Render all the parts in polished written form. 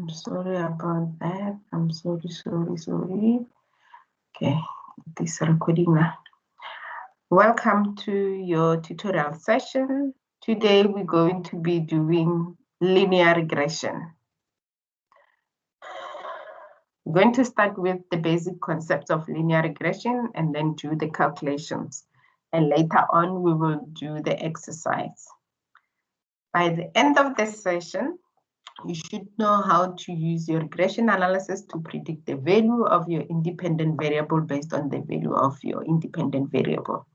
I'm sorry about that. I'm sorry. Okay, this recording now. Welcome to your tutorial session. Today we're going to be doing linear regression. We're going to start with the basic concepts of linear regression and then do the calculations. And later on, we will do the exercise. By the end of this session, you should know how to use your regression analysis to predict the value of your independent variable based on the value of your independent variable.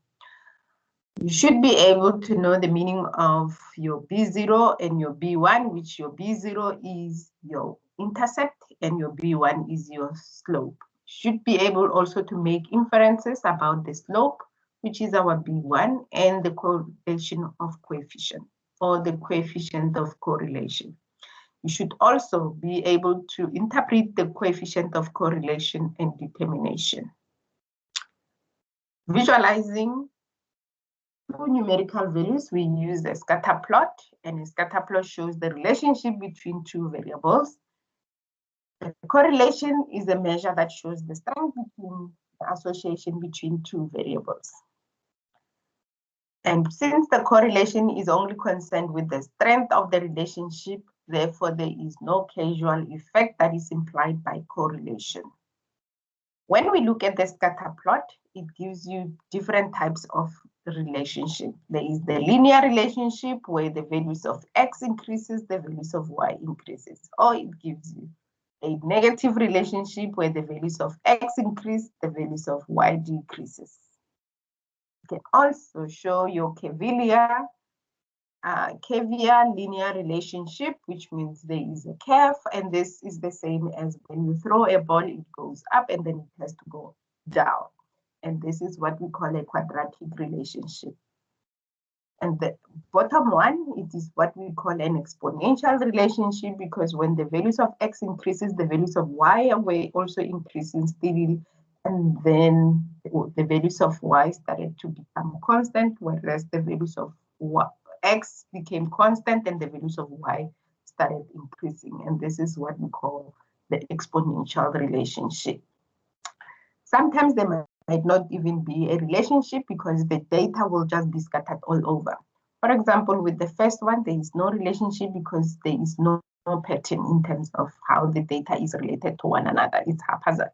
You should be able to know the meaning of your B0 and your B1, which your B0 is your intercept and your B1 is your slope. You should be able also to make inferences about the slope, which is our B1, and the correlation of coefficient or the coefficient of correlation. You should also be able to interpret the coefficient of correlation and determination. Visualizing two numerical values, we use a scatter plot, and a scatter plot shows the relationship between two variables. The correlation is a measure that shows the strength between the association between two variables. And since the correlation is only concerned with the strength of the relationship, therefore there is no causal effect that is implied by correlation. When we look at the scatter plot, it gives you different types of relationship. There is the linear relationship where the values of x increases, the values of y increases, or it gives you a negative relationship where the values of x increase, the values of y decreases. You can also show your Cavalier linear relationship, which means there is a curve, and this is the same as when you throw a ball, it goes up and then it has to go down. And this is what we call a quadratic relationship. And the bottom one, it is what we call an exponential relationship, because when the values of x increases, the values of y are also increasing steadily, and then the values of y started to become constant, whereas the values of x became constant and the values of y started increasing. And this is what we call the exponential relationship. Sometimes there might not even be a relationship because the data will just be scattered all over. For example, with the first one, there is no relationship because there is no pattern in terms of how the data is related to one another. It's haphazard.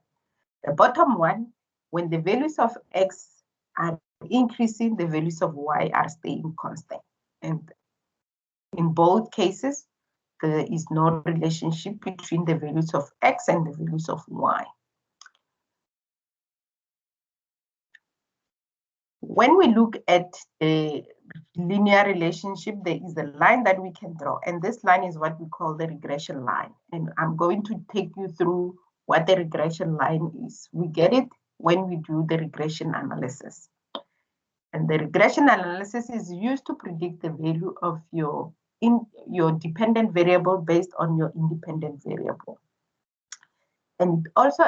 The bottom one, when the values of x are increasing, the values of y are staying constant. And in both cases, there is no relationship between the values of x and the values of y. When we look at a linear relationship, there is a line that we can draw, and this line is what we call the regression line. And I'm going to take you through what the regression line is. We get it when we do the regression analysis. And the regression analysis is used to predict the value of your dependent variable based on your independent variable. And it also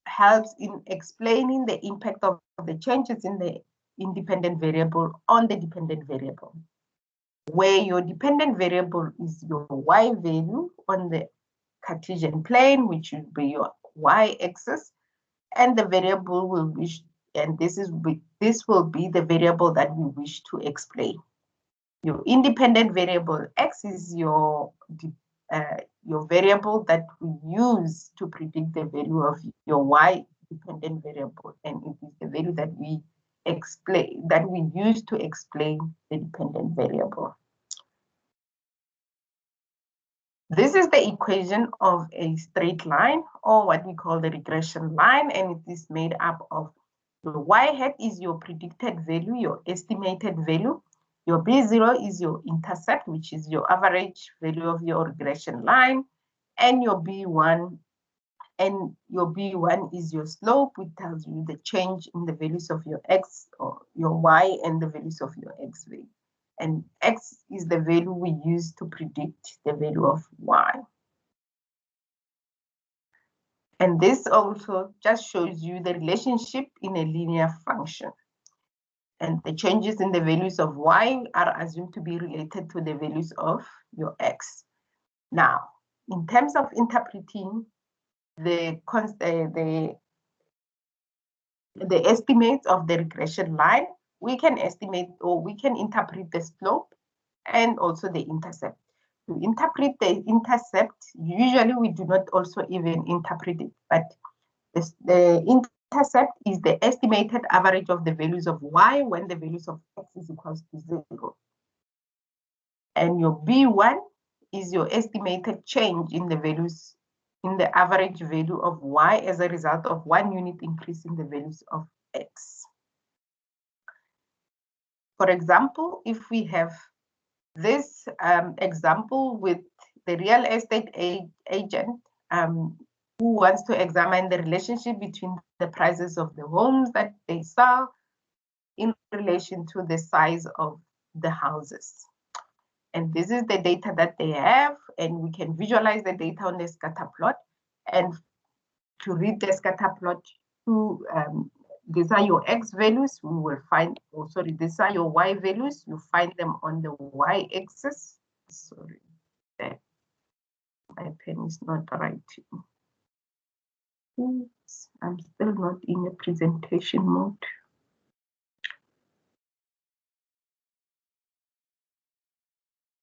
helps in explaining the impact of the changes in the independent variable on the dependent variable, where your dependent variable is your y value on the Cartesian plane, which would be your y-axis, and the variable will wish, and this will be the variable that we wish to explain. Your independent variable x is your variable that we use to predict the value of your y dependent variable, and it is the value that we use to explain the dependent variable. This is the equation of a straight line, or what we call the regression line, and it is made up of your y hat is your predicted value, your estimated value. Your B0 is your intercept, which is your average value of your regression line, and your B1 is your slope, which tells you the change in the values of your x or your y and the values of your x value. And x is the value we use to predict the value of y. And this also just shows you the relationship in a linear function. And the changes in the values of y are assumed to be related to the values of your x. Now, in terms of interpreting the estimates of the regression line, we can estimate or we can interpret the slope and also the intercept. To interpret the intercept, usually we do not also even interpret it, but the intercept is the estimated average of the values of y when the values of x is equals to 0. And your B1 is your estimated change in the values, in the average value of y as a result of 1 unit increase in the values of x. For example, if we have this example with the real estate agent who wants to examine the relationship between the prices of the homes that they sell in relation to the size of the houses. And this is the data that they have, and we can visualize the data on the scatter plot. And to read the scatter plot, these are your x values. We will find, oh sorry, these are your y values. You find them on the y-axis. Sorry, there. My pen is not writing. Oops, I'm still not in a presentation mode.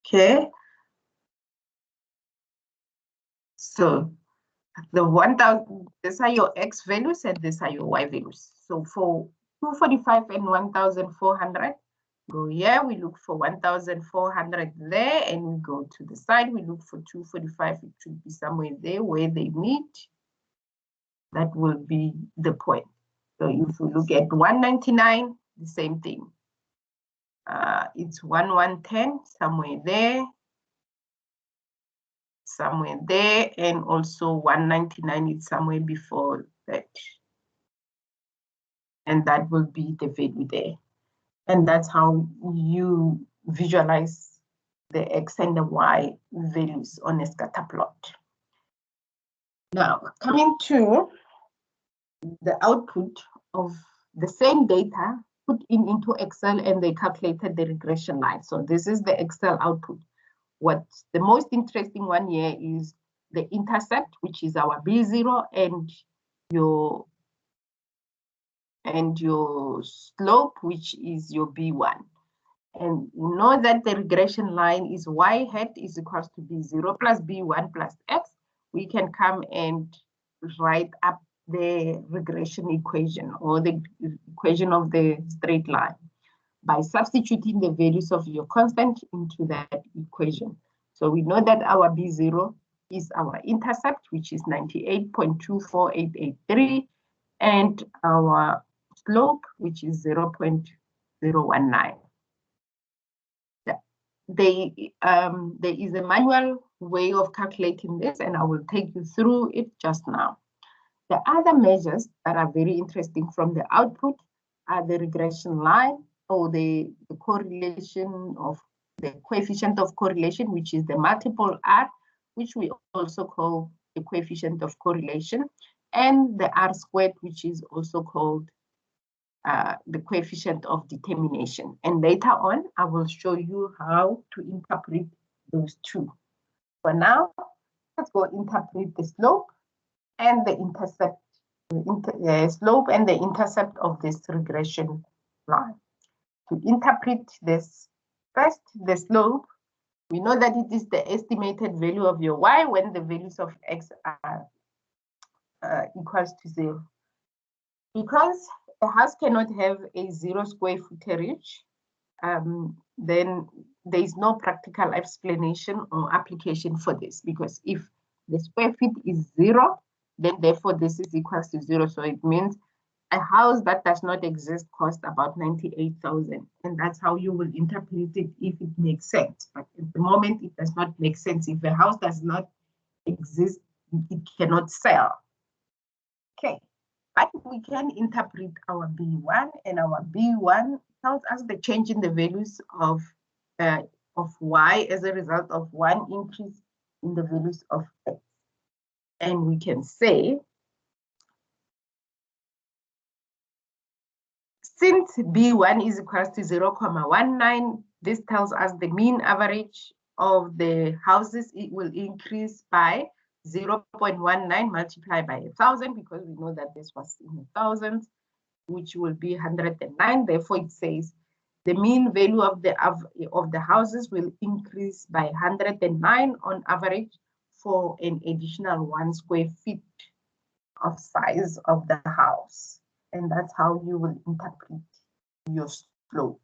Okay. So the 1000, these are your x values and these are your y values. So for 245 and 1400, go here, we look for 1400 there, and we go to the side, we look for 245. It should be somewhere there where they meet. That will be the point. So if we look at 199, the same thing. It's 1110, somewhere there, and also 199 is somewhere before that. And that will be the value there. And that's how you visualize the x and the y values on a scatter plot. Now, coming to the output of the same data put into Excel, and they calculated the regression line. So this is the Excel output. What's the most interesting one here is the intercept, which is our B0, and your slope, which is your B1. And you know that the regression line is y hat is equals to B0 plus B1 plus x. We can come and write up the regression equation, or the equation of the straight line, by substituting the values of your constant into that equation. So we know that our B0 is our intercept, which is 98.24883, and our slope, which is 0.019. There is a manual way of calculating this, and I will take you through it just now. The other measures that are very interesting from the output are the regression line, or the correlation of the coefficient of correlation, which is the multiple R, which we also call the coefficient of correlation, and the R squared, which is also called the coefficient of determination. And later on, I will show you how to interpret those two. For now, let's go interpret the slope and the intercept, slope and the intercept of this regression line. To interpret this, first, the slope, we know that it is the estimated value of your y when the values of x are equals to 0. Because a house cannot have a 0 square footage, then there is no practical explanation or application for this, because if the square feet is 0, then therefore this is equals to 0. So it means a house that does not exist costs about 98,000, and that's how you will interpret it if it makes sense. But at the moment, it does not make sense. If a house does not exist, it cannot sell. Okay, but we can interpret our B1, and our B1 tells us the change in the values of y as a result of 1 increase in the values of x. And we can say, since B1 is equals to 0.19, this tells us the mean average of the houses, it will increase by 0.19 multiplied by 1,000, because we know that this was in thousands, which will be 109. Therefore, it says the mean value of the houses will increase by 109 on average for an additional 1 square feet of size of the house. And that's how you will interpret your slope.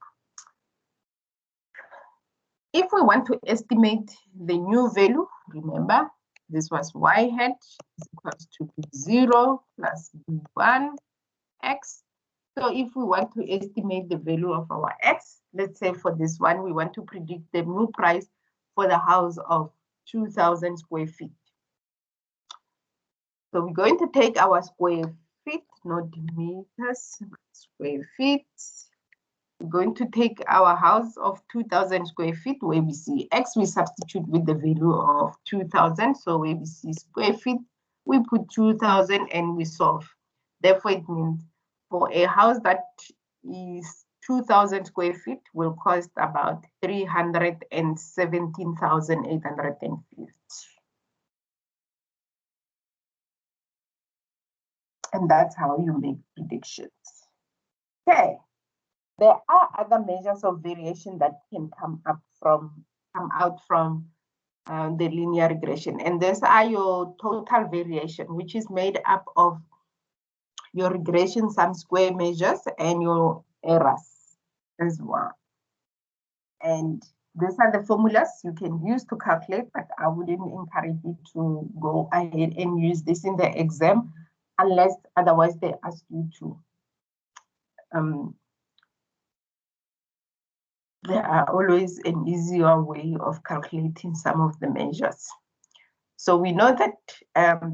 If we want to estimate the new value, remember, this was y hat is equals to b0 plus b1 x. So if we want to estimate the value of our x, let's say for this one, we want to predict the new price for the house of 2,000 square feet. So we're going to take our square feet, not meters, square feet. We're going to take our house of 2,000 square feet, where we see x, we substitute with the value of 2,000. So where we see square feet, we put 2,000 and we solve. Therefore, it means for a house that is 2,000 square feet will cost about 317,850. And that's how you make predictions. Okay. There are other measures of variation that can come out from the linear regression, and these are your total variation, which is made up of your regression sum square measures and your errors as well. And these are the formulas you can use to calculate, but I wouldn't encourage you to go ahead and use this in the exam unless otherwise they ask you to. There are always an easier way of calculating some of the measures. So we know that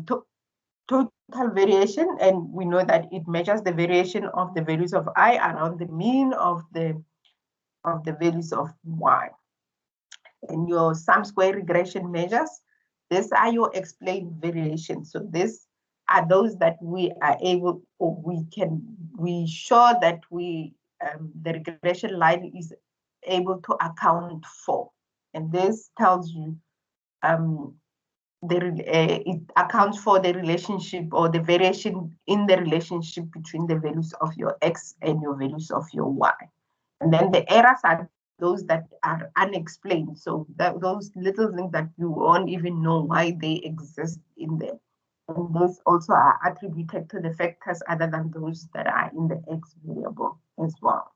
total variation, and we know that it measures the variation of the values of I around the mean of the values of Y. And your sum square regression measures, these are your explained variations. So these are those that we are able, or we show that the regression line is able to account for. And this tells you it accounts for the relationship or the variation in the relationship between the values of your x and your values of your y. And then the errors are those that are unexplained. So those little things that you won't even know why they exist in there. And those also are attributed to the factors other than those that are in the x variable as well.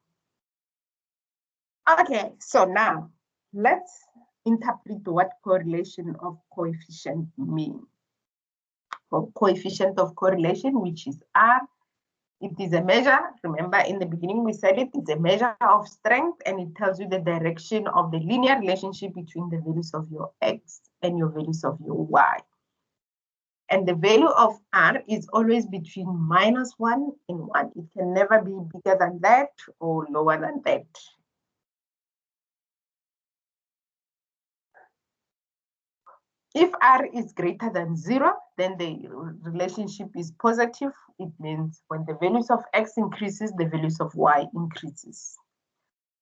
Okay, so now let's interpret what correlation of coefficient mean. For coefficient of correlation, which is R, it is a measure. Remember in the beginning we said it's a measure of strength, and it tells you the direction of the linear relationship between the values of your x and your values of your y. And the value of R is always between -1 and 1. It can never be bigger than that or lower than that. If R is greater than 0, then the relationship is positive. It means when the values of x increases, the values of y increases.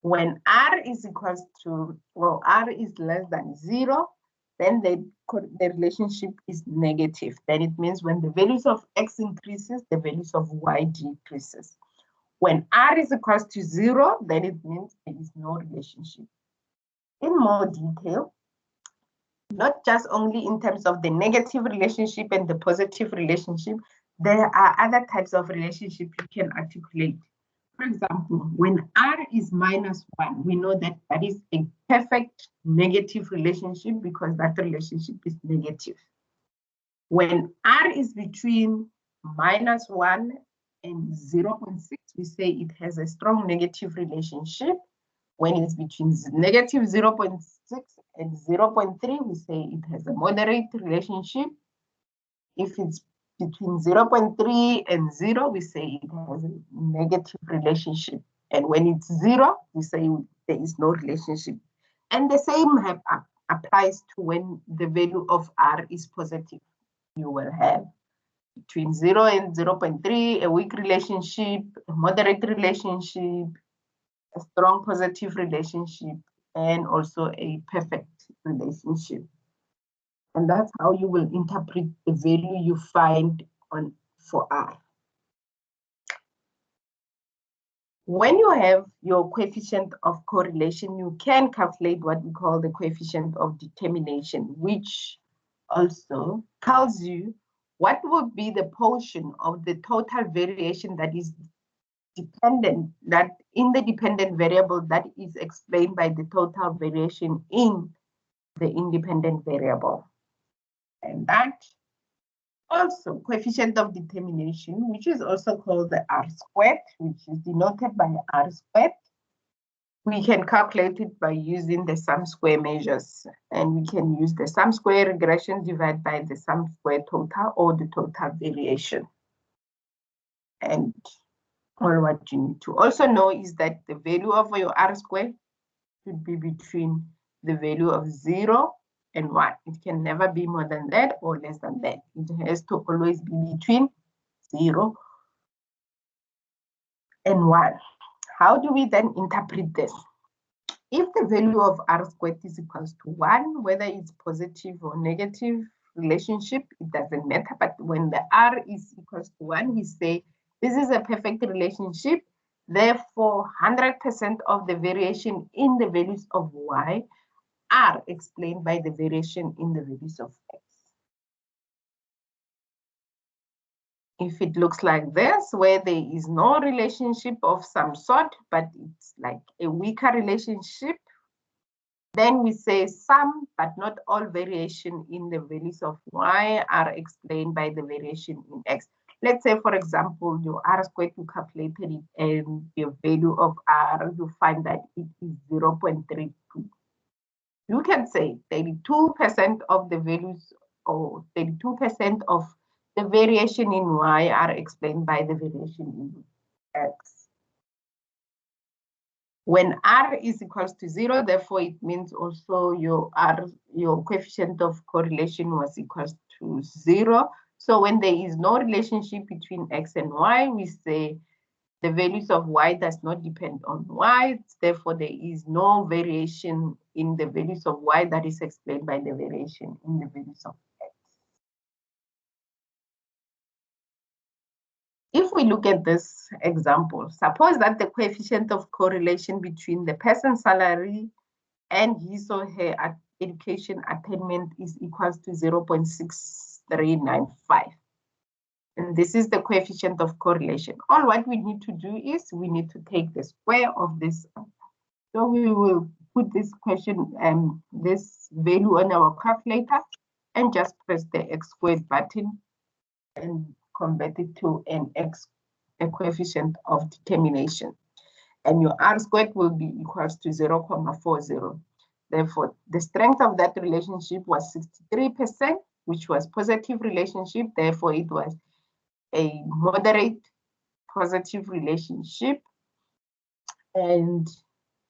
When R is equals to, well, R is less than 0, then the relationship is negative. Then it means when the values of x increases, the values of y decreases. When R is equals to 0, then it means there is no relationship. In more detail, not just only in terms of the negative relationship and the positive relationship, there are other types of relationship you can articulate. For example, when R is -1, we know that that is a perfect negative relationship because that relationship is negative. When R is between -1 and 0.6, we say it has a strong negative relationship. When it's between negative 0.6 and 0.3, we say it has a moderate relationship. If it's between 0.3 and 0, we say it has a negative relationship. And when it's 0, we say there is no relationship. And the same applies to when the value of R is positive. You will have between 0 and 0.3, a weak relationship, a moderate relationship, a strong positive relationship, and also a perfect relationship. And that's how you will interpret the value you find for R. When you have your coefficient of correlation, you can calculate what we call the coefficient of determination, which also tells you what would be the portion of the total variation that is dependent, that in the dependent variable that is explained by the total variation in the independent variable. And that also coefficient of determination, which is also called the R squared, which is denoted by R squared. We can calculate it by using the sum square measures, and we can use the sum square regression divided by the sum square total or the total variation. And all what you need to also know is that the value of your R squared should be between the value of 0 and 1. It can never be more than that or less than that. It has to always be between 0 and 1. How do we then interpret this? If the value of R squared is equals to 1, whether it's positive or negative relationship, it doesn't matter. But when the R is equals to 1, we say this is a perfect relationship. Therefore, 100% of the variation in the values of Y are explained by the variation in the values of X. If it looks like this, where there is no relationship of some sort, but it's like a weaker relationship, then we say some, but not all variation in the values of Y are explained by the variation in X. Let's say, for example, your R squared, you calculated it, and your value of R, you find that it is 0.32. You can say 32% of the values, or 32% of the variation in Y are explained by the variation in X. When R is equals to 0, therefore it means also your coefficient of correlation was equals to 0. So when there is no relationship between X and Y, we say the values of Y does not depend on Y. Therefore, there is no variation in the values of Y that is explained by the variation in the values of X. If we look at this example, suppose that the coefficient of correlation between the person's salary and his or her education attainment is equals to 0.6395. And this is the coefficient of correlation. All what we need to do is we need to take the square of this. So we will put this question, this value on our calculator and just press the X squared button and convert it to a coefficient of determination. And your R squared will be equals to 0.40. Therefore, the strength of that relationship was 63%, which was positive relationship. Therefore, it was a moderate positive relationship. And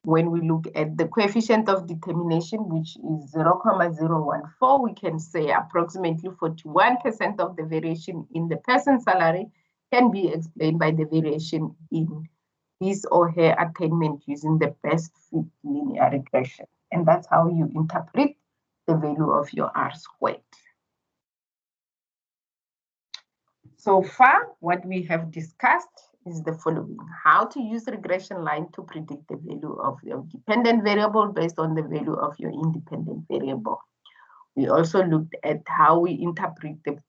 when we look at the coefficient of determination, which is 0.014, we can say approximately 41% of the variation in the person's salary can be explained by the variation in his or her attainment using the best fit linear regression. And that's how you interpret the value of your R squared. So far, what we have discussed is the following: how to use regression line to predict the value of your dependent variable based on the value of your independent variable. We also looked at how we interpret the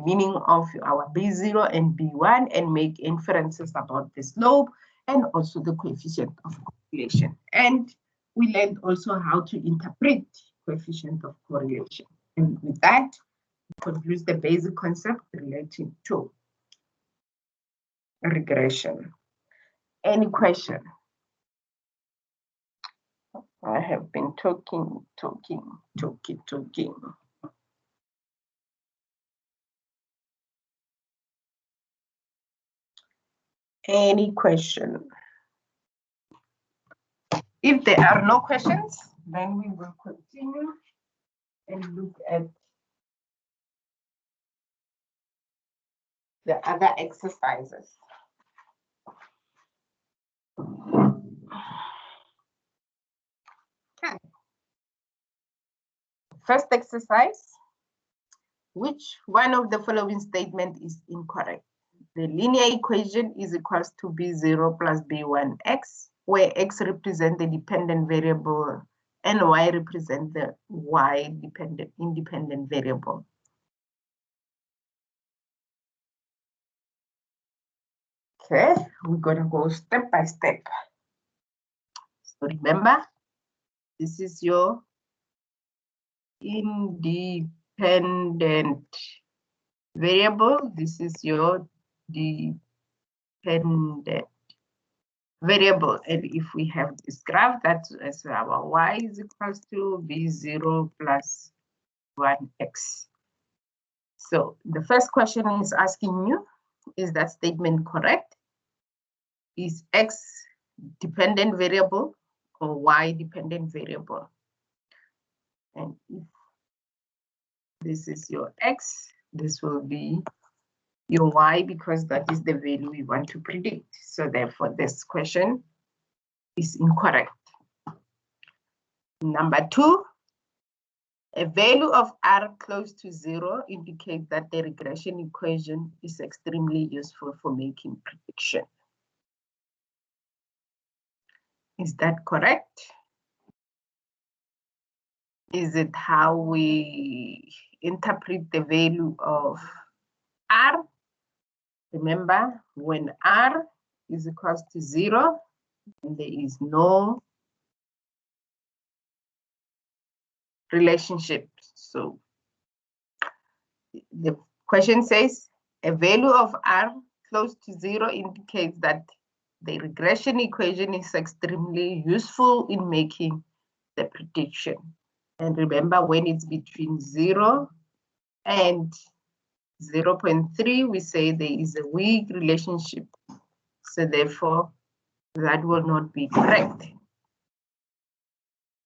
meaning of our B0 and B1 and make inferences about the slope and also the coefficient of correlation. And we learned also how to interpret coefficient of correlation. And with that, concludes the basic concept relating to regression. Any question? I have been talking. Any question? If there are no questions, then we will continue and look at the other exercises. Okay. First exercise, which one of the following statement is incorrect? The linear equation is equals to b0 plus b1x, where x represents the dependent variable and y represents the independent variable. Okay, we're gonna go step by step. So remember, this is your independent variable. This is your dependent variable. And if we have this graph, that's as our y is equals to b0 plus 1x. So the first question is asking you, is that statement correct? Is x dependent variable or y dependent variable? And if this is your x, this will be your y, because that is the value we want to predict. So therefore, this question is incorrect. Number 2, a value of r close to 0 indicates that the regression equation is extremely useful for making prediction. Is that correct? Is it how we interpret the value of r? Remember, when r is equals to 0, and there is no relationship. So the question says a value of r close to 0 indicates that the regression equation is extremely useful in making the prediction. And remember, when it's between 0 and 0.3, we say there is a weak relationship. So therefore, that will not be correct.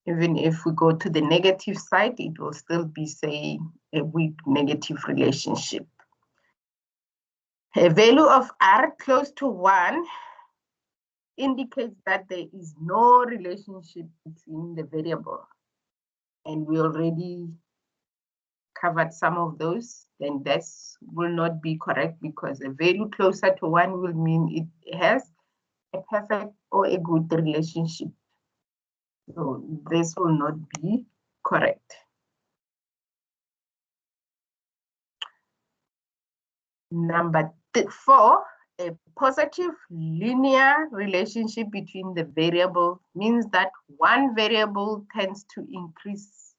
Even if we go to the negative side, it will still be saying a weak negative relationship. A value of r close to 1 indicates that there is no relationship between the variable. And we already covered some of those. Then this will not be correct, because a value closer to 1 will mean it has a perfect or a good relationship. So this will not be correct. Number 4, a positive linear relationship between the variables means that one variable tends to increase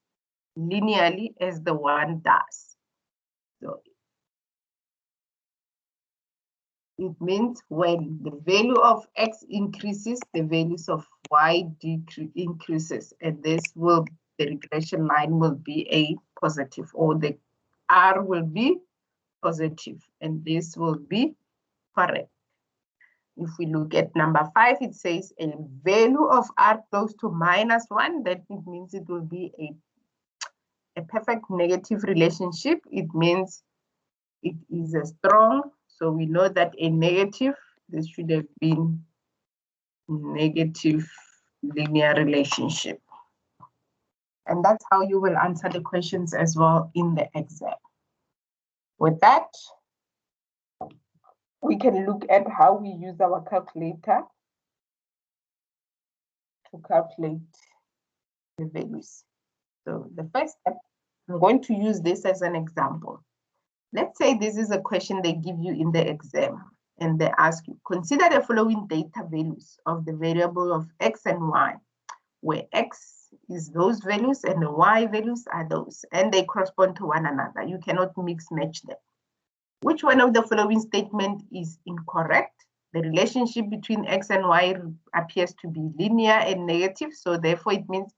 linearly as the one does. So it means when the value of x increases, the values of y increases, and the regression line will be a positive, or the r will be positive, and this will be correct. If we look at number 5, it says a value of r close to -1, that it means it will be a perfect negative relationship. It means it is a strong, so we know that a negative, this should have been negative linear relationship. And that's how you will answer the questions as well in the exam. With that, we can look at how we use our calculator to calculate the values. So the first step, I'm going to use this as an example. Let's say this is a question they give you in the exam, and they ask you, consider the following data values of the variable of x and y, where x is those values and the y values are those, and they correspond to one another. You cannot mix match them. Which one of the following statement is incorrect? The relationship between x and y appears to be linear and negative, so therefore it means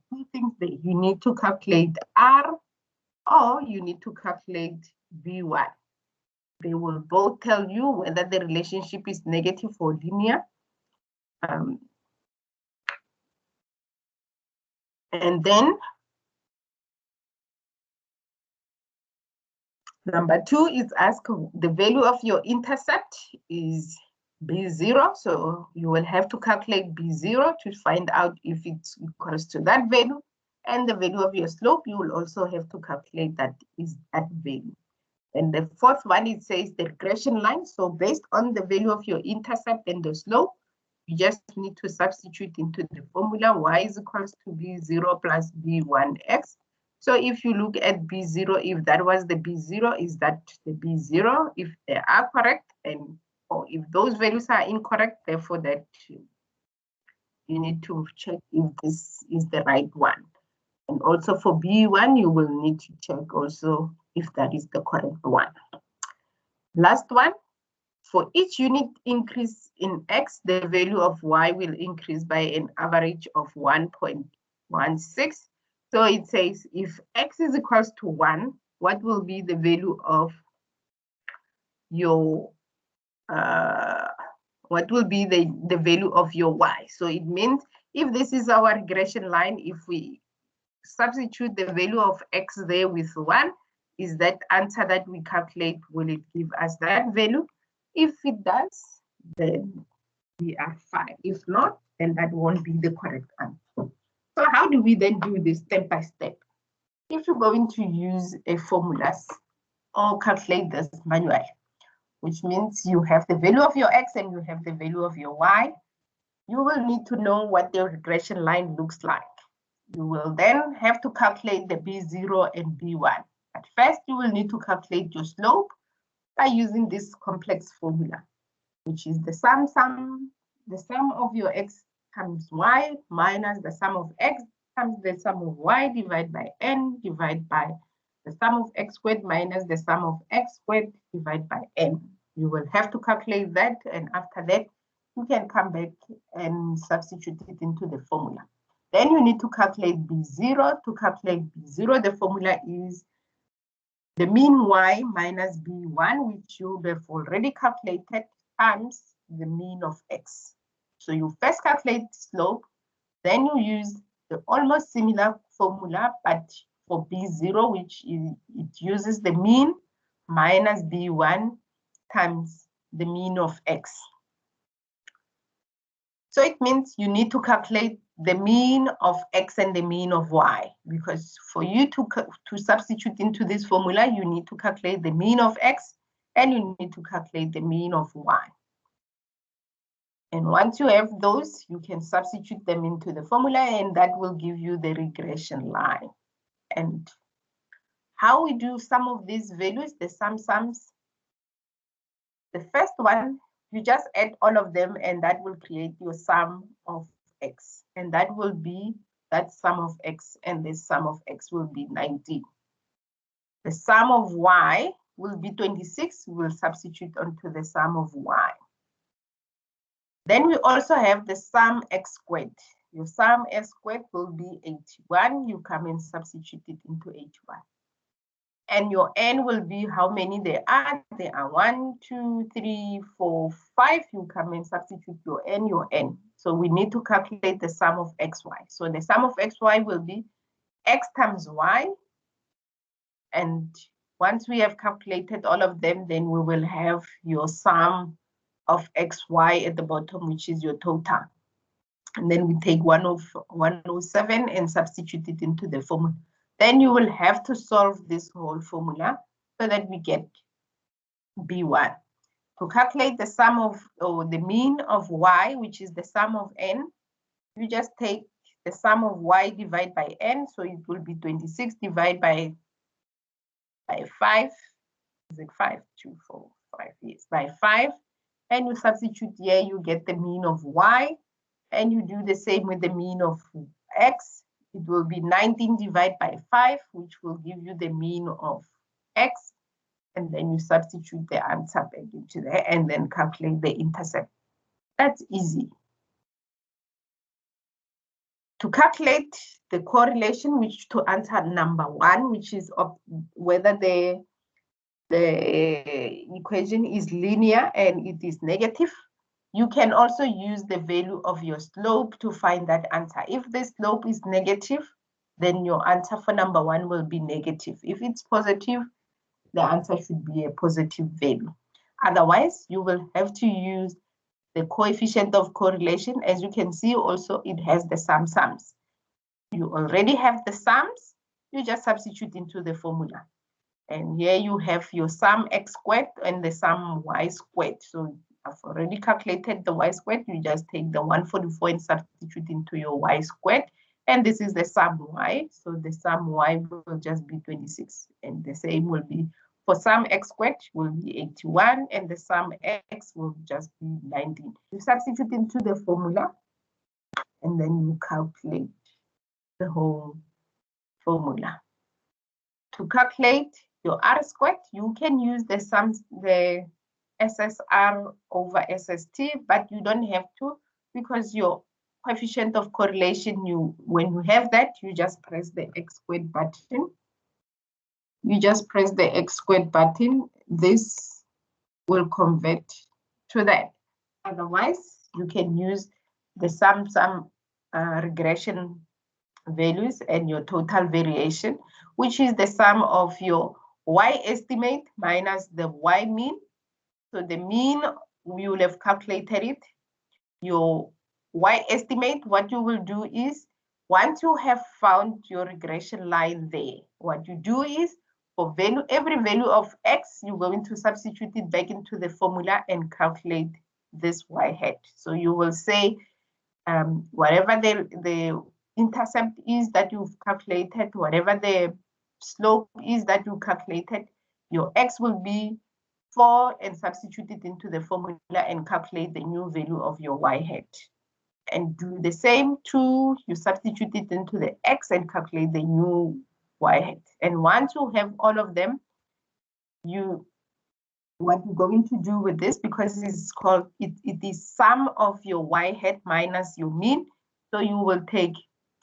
two things that you need to calculate r, or you need to calculate by. They will both tell you whether the relationship is negative or linear. And then number 2 is ask the value of your intercept is b0. So you will have to calculate b0 to find out if it's equals to that value. and the value of your slope, you will also have to calculate that value. And the fourth one, it says the regression line. So based on the value of your intercept and the slope, you just need to substitute into the formula y is equals to b0 plus b1x. So if you look at b0, if that was the b0, is that the b0? If they are correct, and or if those values are incorrect, therefore that you need to check if this is the right one. And also for b1, you will need to check also if that is the correct one. Last one, for each unit increase in x, the value of y will increase by an average of 1.16. So it says if x is equals to 1, what will be the value of your what will be the value of your y? So it means if this is our regression line, if we substitute the value of x there with 1, is that answer that we calculate, will it give us that value? If it does, then we are fine. If not, then that won't be the correct answer. So how do we then do this step by step? If you're going to use a formulas or calculate this manually, which means you have the value of your x and you have the value of your y, you will need to know what the regression line looks like. You will then have to calculate the b0 and b1. At first, you will need to calculate your slope by using this complex formula, which is the sum of your x times y minus the sum of x times the sum of y divided by n divided by the sum of x squared minus the sum of x squared divided by n. You will have to calculate that, and after that, you can come back and substitute it into the formula. Then you need to calculate b0. To calculate b0, the formula is the mean y minus b1, which you have already calculated, times the mean of x. So you first calculate slope, then you use the almost similar formula, but for b0, which it uses the mean minus b1 times the mean of x. So it means you need to calculate the mean of x and the mean of y, because for you to substitute into this formula, you need to calculate the mean of x and you need to calculate the mean of y. And once you have those, you can substitute them into the formula, and that will give you the regression line. And how we do some of these values, the sums, the first one, you just add all of them and that will create your sum of x. And that will be that sum of x, and the sum of x will be 19. The sum of y will be 26. We'll substitute onto the sum of y. Then we also have the sum x squared. Your sum x squared will be 81. You come and substitute it into 81. And your n will be how many there are. There are 1, 2, 3, 4, 5. You come and substitute your n. So we need to calculate the sum of xy. So the sum of xy will be x times y. And once we have calculated all of them, then we will have your sum of xy at the bottom, which is your total. And then we take 107 and substitute it into the formula. Then you will have to solve this whole formula so that we get b1. To calculate the sum of, or the mean of y, which is the sum of n, you just take the sum of y divided by n. So it will be 26 divided by 5. Is it 5? 2, 4, 5, yes, by 5. And you substitute here, you get the mean of y. And you do the same with the mean of x. It will be 19 divided by 5, which will give you the mean of x. And then you substitute the answer back into there and then calculate the intercept. That's easy. To calculate the correlation, which to answer number 1, which is whether the equation is linear and it is negative, you can also use the value of your slope to find that answer. If the slope is negative, then your answer for number 1 will be negative. If it's positive, the answer should be a positive value. Otherwise, you will have to use the coefficient of correlation. As you can see, also it has the sums. You already have the sums, you just substitute into the formula. And here you have your sum x squared and the sum y squared. So I've already calculated the y squared. You just take the 144 and substitute into your y squared. And this is the sum y. So the sum y will just be 26. And the same will be for sum x squared will be 81. And the sum x will just be 19. You substitute into the formula. And then you calculate the whole formula. To calculate your R squared, you can use the SSR over SST, but you don't have to, because your coefficient of correlation, when you have that, you just press the X squared button. You just press the X squared button. This will convert to that. Otherwise, you can use the sum regression values and your total variation, which is the sum of your y estimate minus the y mean. So the mean, we will have calculated it. Your y estimate, what you will do is, once you have found your regression line there, what you do is, for every value of x, you're going to substitute it back into the formula and calculate this y hat. So you will say, whatever the intercept is that you've calculated, whatever the slope is that you calculated, your x will be 4 and substitute it into the formula and calculate the new value of your y hat. And do the same you substitute it into the x and calculate the new y hat. And once you have all of them, what you're going to do with this, because it's called, it is sum of your y hat minus your mean. So you will take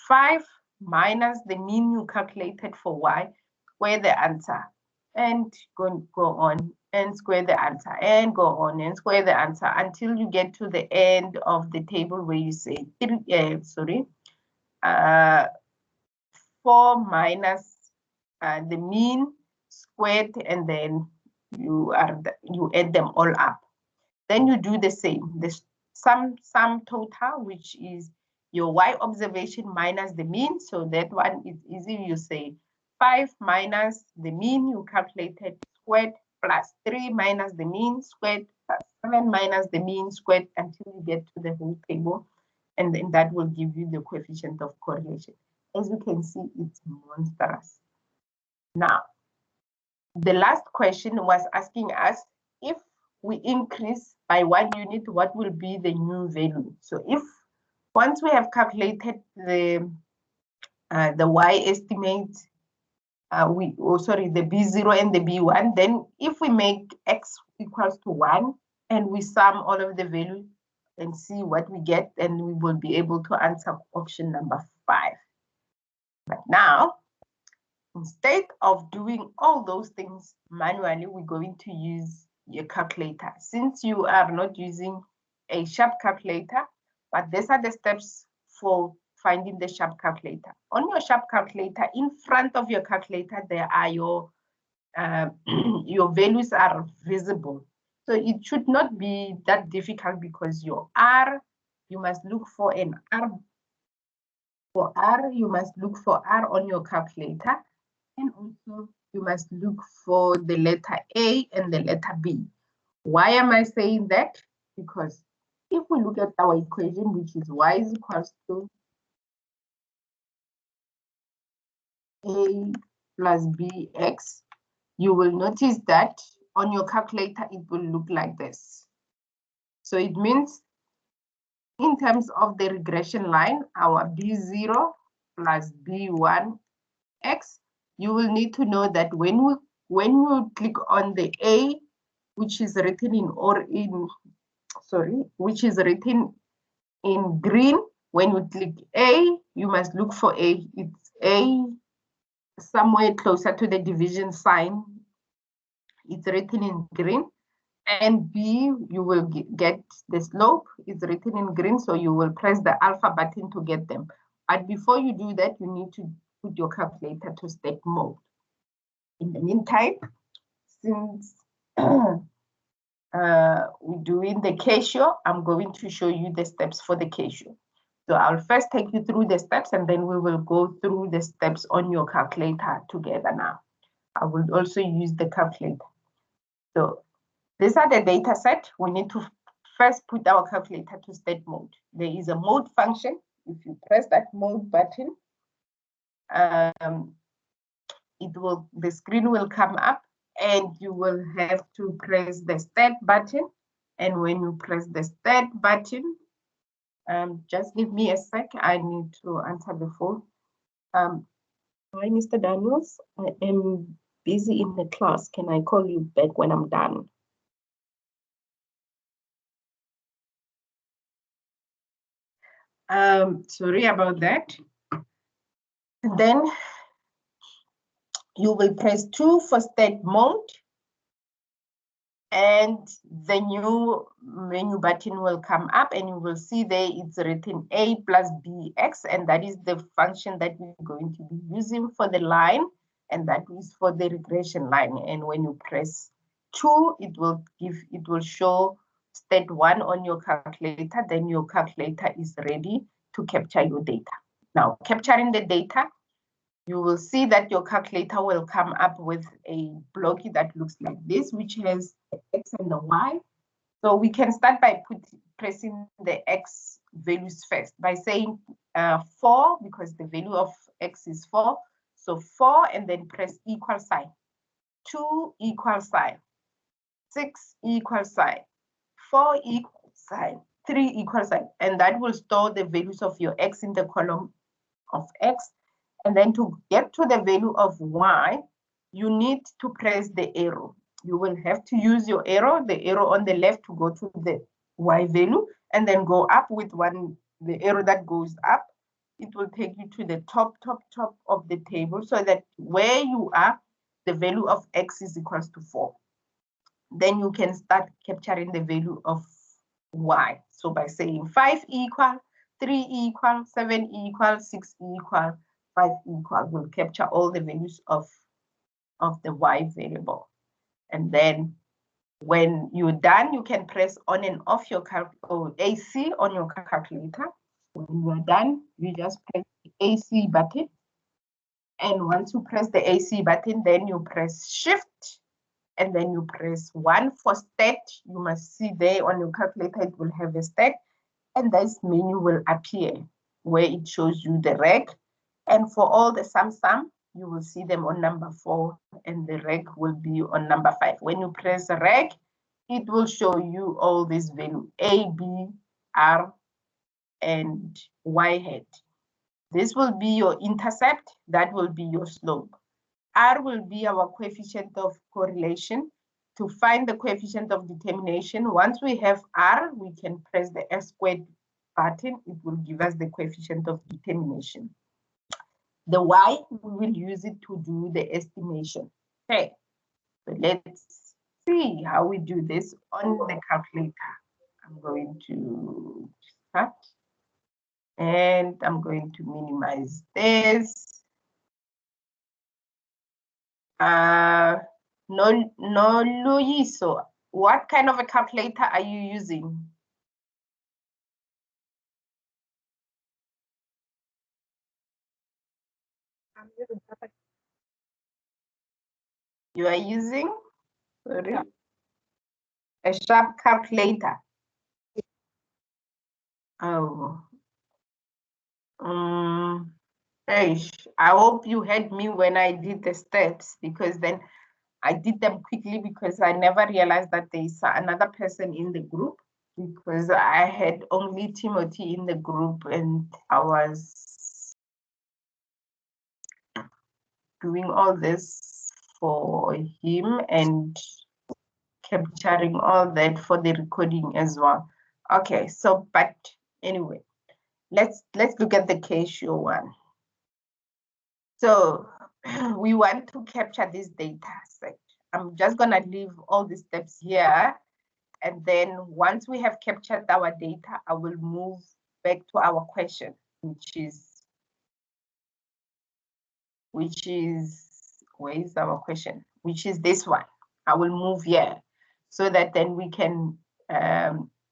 5 minus the mean you calculated for y, square the answer, and go on and square the answer, and go on and square the answer until you get to the end of the table where you say 4 minus the mean squared, and then you add them all up. Then you do the same, the sum total, which is your y observation minus the mean. So that one is easy. You say 5 minus the mean you calculated squared plus 3 minus the mean squared plus 7 minus the mean squared until you get to the whole table. And then that will give you the coefficient of correlation. As you can see, it's monstrous. Now, the last question was asking us, if we increase by 1 unit, what will be the new value? So if once we have calculated the y estimate, the B0 and the B1, then if we make x equals to 1 and we sum all of the values and see what we get, then we will be able to answer option number 5. But now, instead of doing all those things manually, we're going to use your calculator. Since you are not using a sharp calculator, but these are the steps for finding the sharp calculator. On your sharp calculator, in front of your calculator, there are your values are visible. So it should not be that difficult, because your R, you must look for an R. For R, you must look for R on your calculator. And also, you must look for the letter A and the letter B. Why am I saying that? Because if we look at our equation, which is y is equals to A plus BX, you will notice that on your calculator, it will look like this. So it means, in terms of the regression line, our B0 plus B1X, you will need to know that when you click on the A, which is written which is written in green, when you click A, you must look for A. It's A somewhere closer to the division sign. It's written in green. And B, you will get the slope. It's written in green, so you will press the alpha button to get them. But before you do that, you need to put your calculator to step mode. In the meantime, since we're doing the Casio, I'm going to show you the steps for the Casio. So I'll first take you through the steps, and then we will go through the steps on your calculator together now. I will also use the calculator. So these are the data set. We need to first put our calculator to state mode. There is a mode function. If you press that mode button, the screen will come up, and you will have to press the start button. And when you press the start button, just give me a sec. I need to answer the phone. Hi, Mr. Daniels. I am busy in the class. Can I call you back when I'm done? Sorry about that. And then you will press 2 for start mode, and the new menu button will come up, and you will see there it's written A plus BX, and that is the function that we're going to be using for the line, and that is for the regression line. And when you press 2, it will show state 1 on your calculator. Then your calculator is ready to capture your data. Now, capturing the data, you will see that your calculator will come up with a blocky that looks like this, which has the X and the Y. So we can start by pressing the X values first by saying 4, because the value of X is 4. So 4, and then press equal sign. 2 equal sign. 6 equal sign. 4 equal sign. 3 equal sign. And that will store the values of your X in the column of X. And then to get to the value of Y, you need to press the arrow. You will have to use your arrow, the arrow on the left, to go to the Y value, and then go up with the arrow that goes up. It will take you to the top of the table, so that where you are, the value of X is equals to 4. Then you can start capturing the value of Y. So by saying 5 equal, 3 equal, 7 equal, 6 equal, 5 equal, will capture all the values of the Y variable. And then when you're done, you can press on and off your AC on your calculator. When you are done, you just press the AC button. And once you press the AC button, then you press Shift, and then you press 1 for stat. You must see there on your calculator, it will have a stat, and this menu will appear where it shows you the reg. And for all the sum, you will see them on number 4, and the reg will be on number 5. When you press reg, it will show you all these values, A, B, R, and Y hat. This will be your intercept, that will be your slope. R will be our coefficient of correlation. To find the coefficient of determination, once we have R, we can press the S squared button. It will give us the coefficient of determination. The Y, we will use it to do the estimation. Okay, so let's see how we do this on the calculator. I'm going to start, and I'm going to minimize this. No, Luiso, what kind of a calculator are you using? You are using, sorry, a sharp calculator. Oh, I hope you heard me when I did the steps, because then I did them quickly because I never realized that there is another person in the group, because I had only Timothy in the group, and I was doing all this for him and capturing all that for the recording as well. Okay, so but anyway, let's look at the Casio one. So we want to capture this data set. I'm just gonna leave all the steps here, and then once we have captured our data, I will move back to our question, which is where is our question? Which is this one. I will move here so that then we can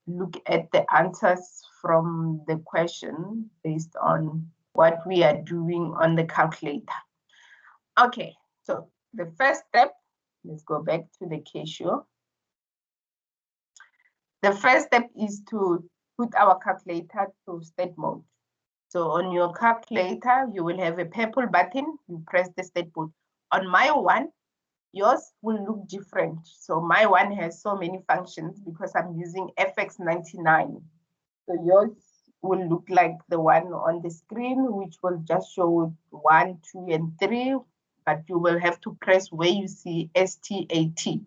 look at the answers from the question based on what we are doing on the calculator. Okay, so the first step, let's go back to the Casio. The first step is to put our calculator to state mode. So on your calculator, you will have a purple button, you press the state mode. On my one, yours will look different. So my one has so many functions because I'm using FX99. So yours will look like the one on the screen, which will just show 1, 2, and 3, but you will have to press where you see STA.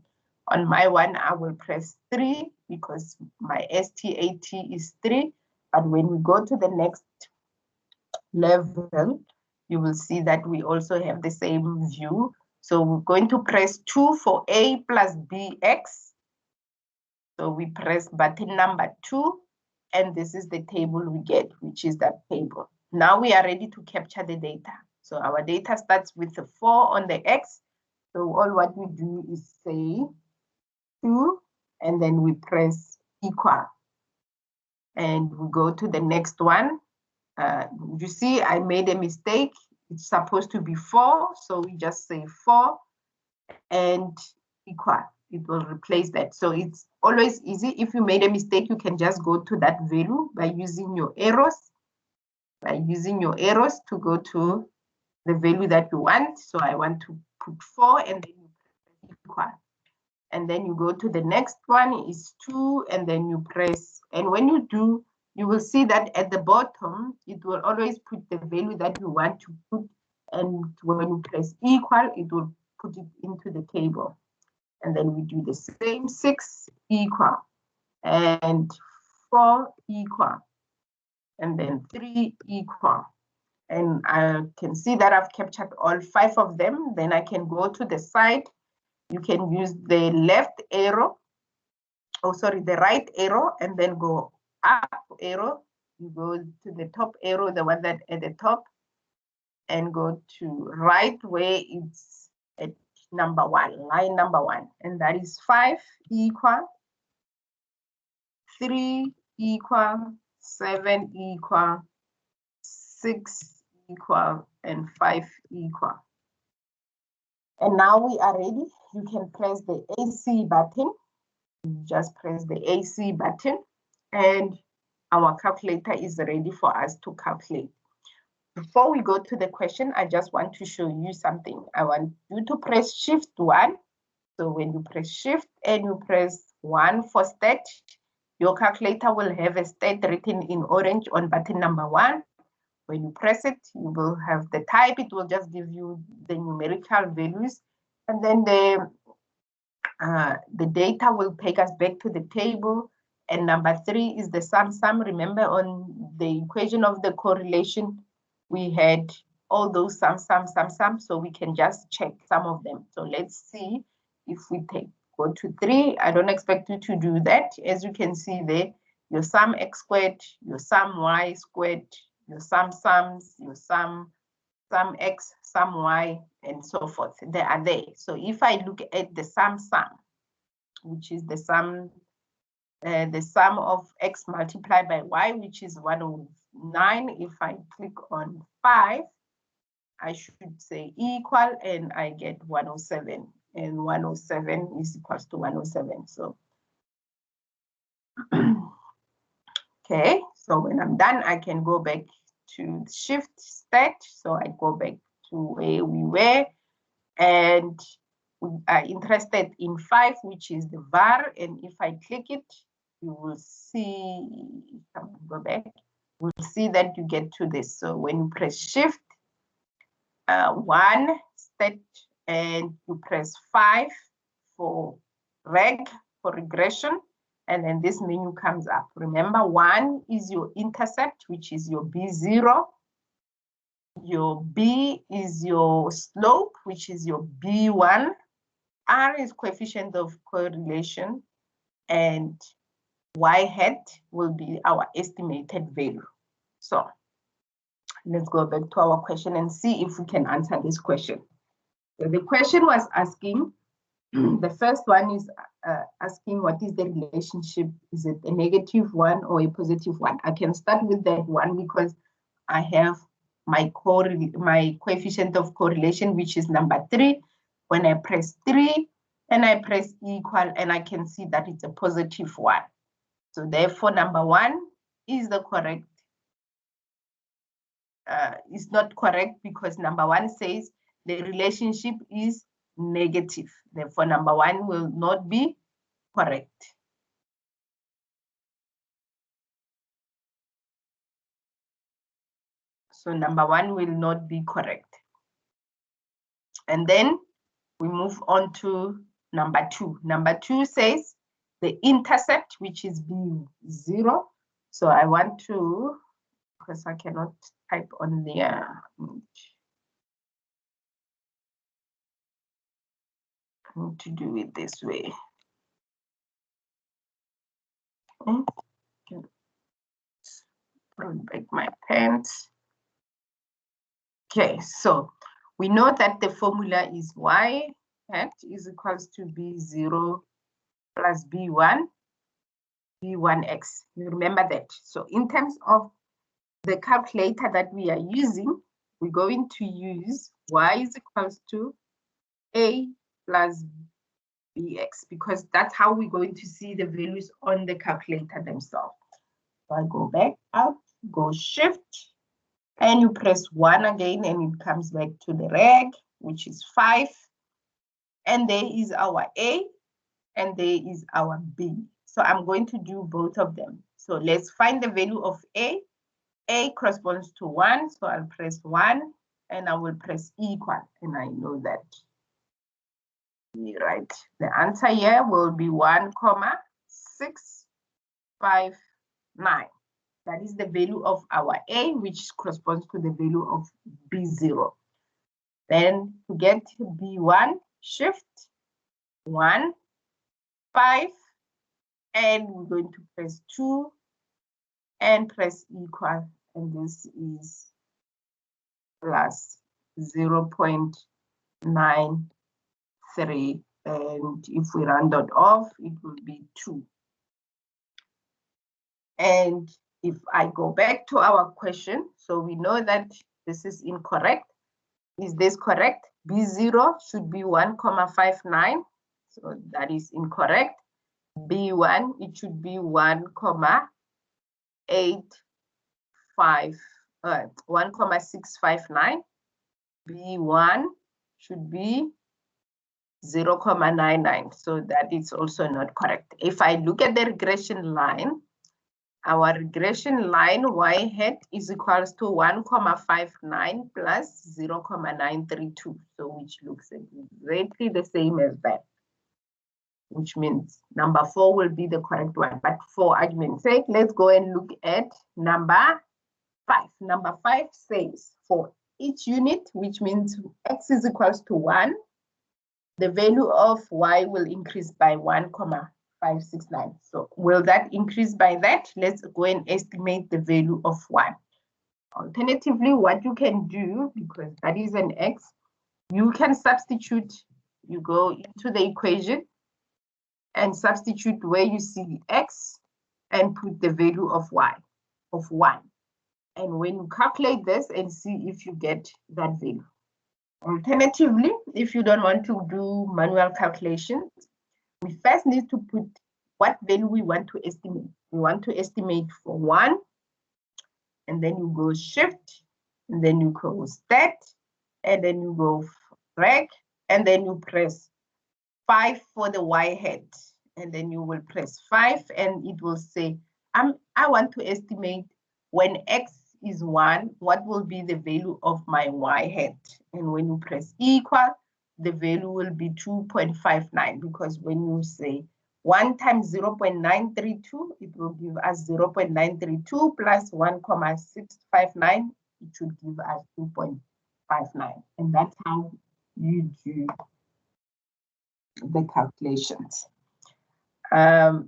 On my one, I will press 3 because my STA is 3. But when we go to the next level, you will see that we also have the same view. So we're going to press 2 for A plus BX. So we press button number 2, and this is the table we get, which is that table. Now we are ready to capture the data. So our data starts with the 4 on the X. So all what we do is say 2, and then we press equal. And we go to the next one. You see, I made a mistake. It's supposed to be 4, so we just say 4 and equal. It will replace that. So it's always easy. If you made a mistake, you can just go to that value by using your arrows. By using your arrows to go to the value that you want. So I want to put 4 and then you press equal. And then you go to the next one is 2 and then you press. And when you do, you will see that at the bottom, it will always put the value that you want to put. And when you press equal, it will put it into the table. And then we do the same, 6 equal, and 4 equal, and then 3 equal. And I can see that I've captured all 5 of them. Then I can go to the side. You can use the left arrow, the right arrow, and then go up arrow. You go to the top arrow, the one that at the top, and go to right where it's at number 1, line number 1, and that is 5 equal, 3 equal, 7 equal, 6 equal, and 5 equal. And now we are ready. You can press the AC button. You just press the AC button, and our calculator is ready for us to calculate. Before we go to the question, I just want to show you something. I want you to press Shift 1. So when you press Shift and you press 1 for stat, your calculator will have a stat written in orange on button number 1. When you press it, you will have the type. It will just give you the numerical values. And then the data will take us back to the table. And number 3 is the sum. Remember on the equation of the correlation, we had all those sum. So we can just check some of them. So let's see if we go to 3. I don't expect you to do that. As you can see there, your sum x squared, your sum y squared, your sums, your sum x, sum y, and so forth. They are there. So if I look at the sum, which is the sum of x multiplied by y, which is 109. If I click on 5, I should say equal, and I get 107. And 107 is equals to 107. So, okay. So when I'm done, I can go back to Shift Stat. So I go back to where we were, and we are interested in 5, which is the var. And if I click it, you will see, go back, we'll see that you get to this. So when you press Shift 1 stat and you press 5 for regression, and then this menu comes up. Remember, 1 is your intercept, which is your B0. Your B is your slope, which is your B1. R is coefficient of correlation, and Y hat will be our estimated value. So let's go back to our question and see if we can answer this question. So the question was asking, The first one is asking what is the relationship? Is it a negative one or a positive one? I can start with that one because I have my coefficient of correlation, which is number 3. When I press 3 and I press equal, and I can see that it's a positive one. So therefore, number 1 is the correct. It's not correct because number 1 says the relationship is negative. Therefore, number 1 will not be correct. So number 1 will not be correct. And then we move on to number 2. Number 2 says the intercept, which is B0. So I want to, because I cannot type on there. I need to do it this way. Okay. Pull back my pens. Okay, so we know that the formula is y hat is equals to B0 plus B1, B1x. You remember that. So in terms of the calculator that we are using, we're going to use y is equals to a plus bx, because that's how we're going to see the values on the calculator themselves. So I go back up, go shift, and you press 1 again, and it comes back to the reg, which is 5. And there is our A, and there is our B. So I'm going to do both of them. So let's find the value of A. A corresponds to 1, so I'll press 1, and I will press equal, and I know that. Right. The answer here will be 1,659. That is the value of our A, which corresponds to the value of B0. Then to get B1, shift 1, 5, and we're going to press 2 and press equal, and this is plus 0.93, and if we round it off, it will be 2. And if I go back to our question, so we know that this is incorrect. Is this correct? B0 should be 1,59, so that is incorrect. B1, it should be 1,659. B1 should be 0,99, so that is also not correct. If I look at the regression line, our regression line y hat is equals to 1,59 plus 0,932, so which looks exactly the same as that, which means number 4 will be the correct one. But for argument's sake, let's go and look at number 5. Number 5 says for each unit, which means x is equals to 1, the value of y will increase by 1,569. So will that increase by that? Let's go and estimate the value of y. Alternatively, what you can do, because that is an x, you can substitute. You go into the equation and substitute where you see x and put the value of y, of 1. And when you calculate this and see if you get that value. Alternatively, if you don't want to do manual calculations, we first need to put what value we want to estimate. We want to estimate for 1, and then you go shift, and then you go stat, and then you go reg, and then you press 5 for the y hat, and then you will press 5, and it will say, I want to estimate when x is 1, what will be the value of my y hat? And when you press equal, the value will be 2.59, because when you say 1 times 0.932, it will give us 0.932 plus 1,659, it should give us 2.59. And that's how you do the calculations. I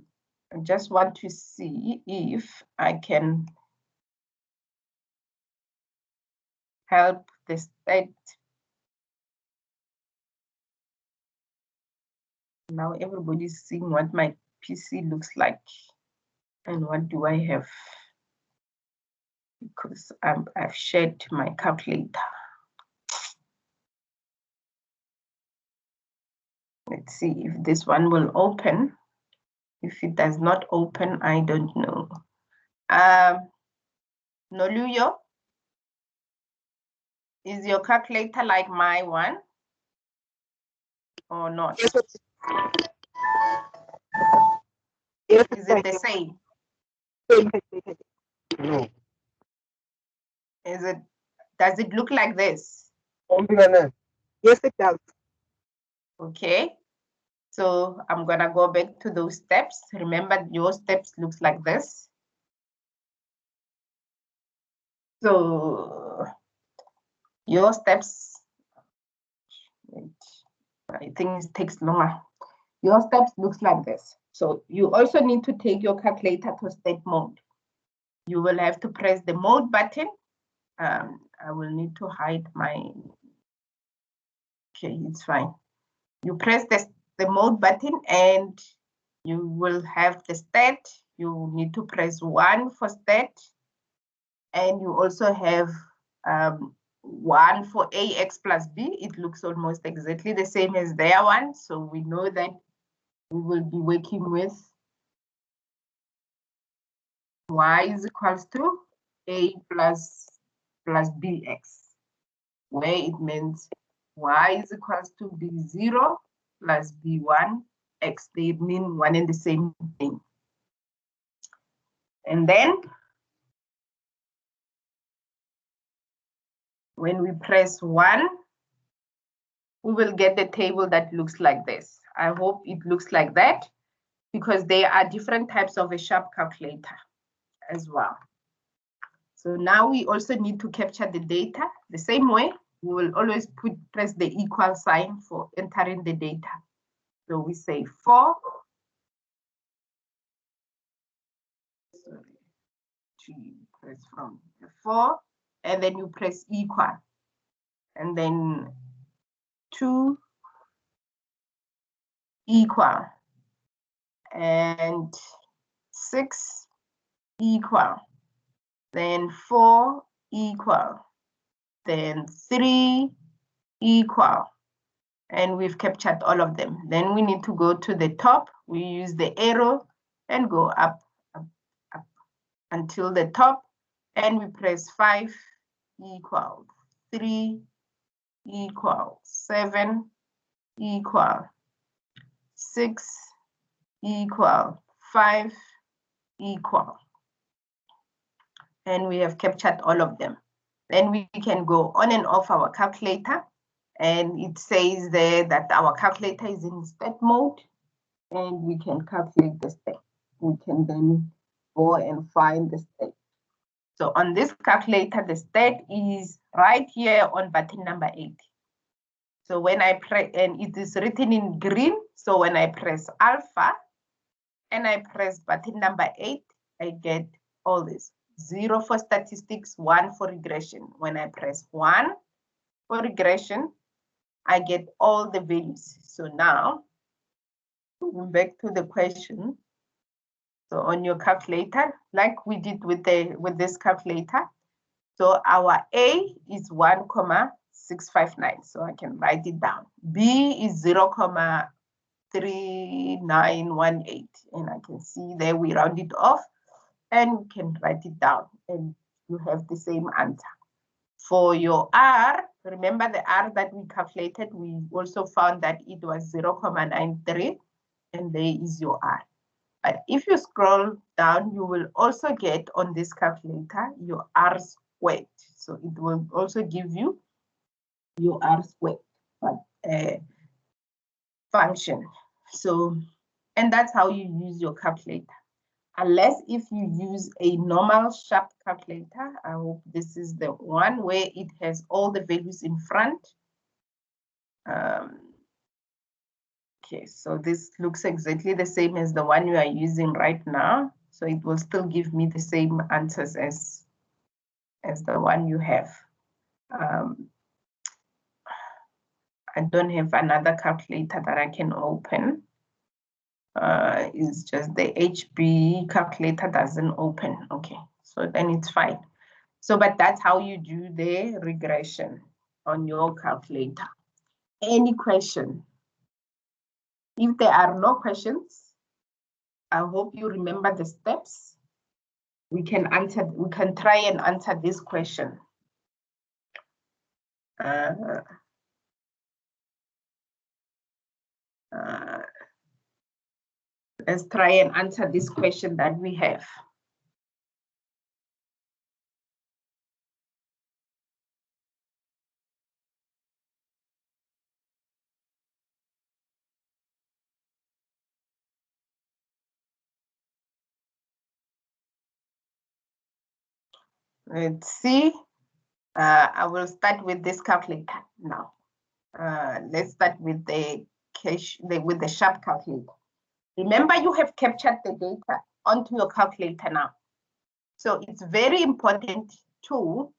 just want to see if I can help the state Now everybody's seeing what my PC looks like and what do I have, because I've shared my calculator. Let's see if this one will open. If it does not open, I don't know. Noluyo, is your calculator like my one or not? Yes, Is it the same? No. Does it look like this? Yes, it does. Okay. So I'm gonna go back to those steps. Remember, your steps looks like this. So your steps, wait, I think it takes longer. Your steps looks like this. So you also need to take your calculator to state mode. You will have to press the mode button. I will need to hide my, okay, it's fine. You press the mode button and you will have the stat. You need to press 1 for stat. And you also have 1 for AX plus B. It looks almost exactly the same as their one. So we know that we will be working with Y is equals to A plus BX, where it means Y is equals to B0 plus B1 X. They mean one and the same thing. And then when we press 1, we will get the table that looks like this. I hope it looks like that, because there are different types of a sharp calculator as well. So now we also need to capture the data the same way. We will always press the equal sign for entering the data. So we say 4. Sorry, to press from 4, and then you press equal, and then 2 equal, and 6 equal, then 4 equal, then 3 equal, and we've captured all of them. Then we need to go to the top. We use the arrow and go up, up, up until the top, and we press 5 equal, 3 equal, 7 equal, 6 equal, 5 equal. And we have captured all of them. Then we can go on and off our calculator, and it says there that our calculator is in stat mode, and we can calculate the stat. We can then go and find the stat. So on this calculator, the stat is right here on button number 8. So when I press, and it is written in green, so when I press alpha and I press button number 8, I get all this. 0 for statistics, 1 for regression. When I press 1 for regression, I get all the values. So now, going back to the question. So on your calculator, like we did with this calculator, so our A is 1,659. So I can write it down. B is 0,3918. And I can see there we round it off, and we can write it down, and you have the same answer. For your R, remember the R that we calculated, we also found that it was 0,93, and there is your R. But if you scroll down, you will also get on this calculator your R squared. So it will also give you your R squared function. So, and that's how you use your calculator. Unless if you use a normal sharp calculator, I hope this is the one where it has all the values in front. Okay, so this looks exactly the same as the one you are using right now. So it will still give me the same answers as the one you have. I don't have another calculator that I can open. Is just the HB calculator doesn't open. Okay, so then it's fine. So, but that's how you do the regression on your calculator. Any question? If there are no questions, I hope you remember the steps. We can try and answer this question. Let's try and answer this question that we have. Let's see. I will start with this calculator now. Let's start with the sharp calculator. Remember, you have captured the data onto your calculator now. So it's very important to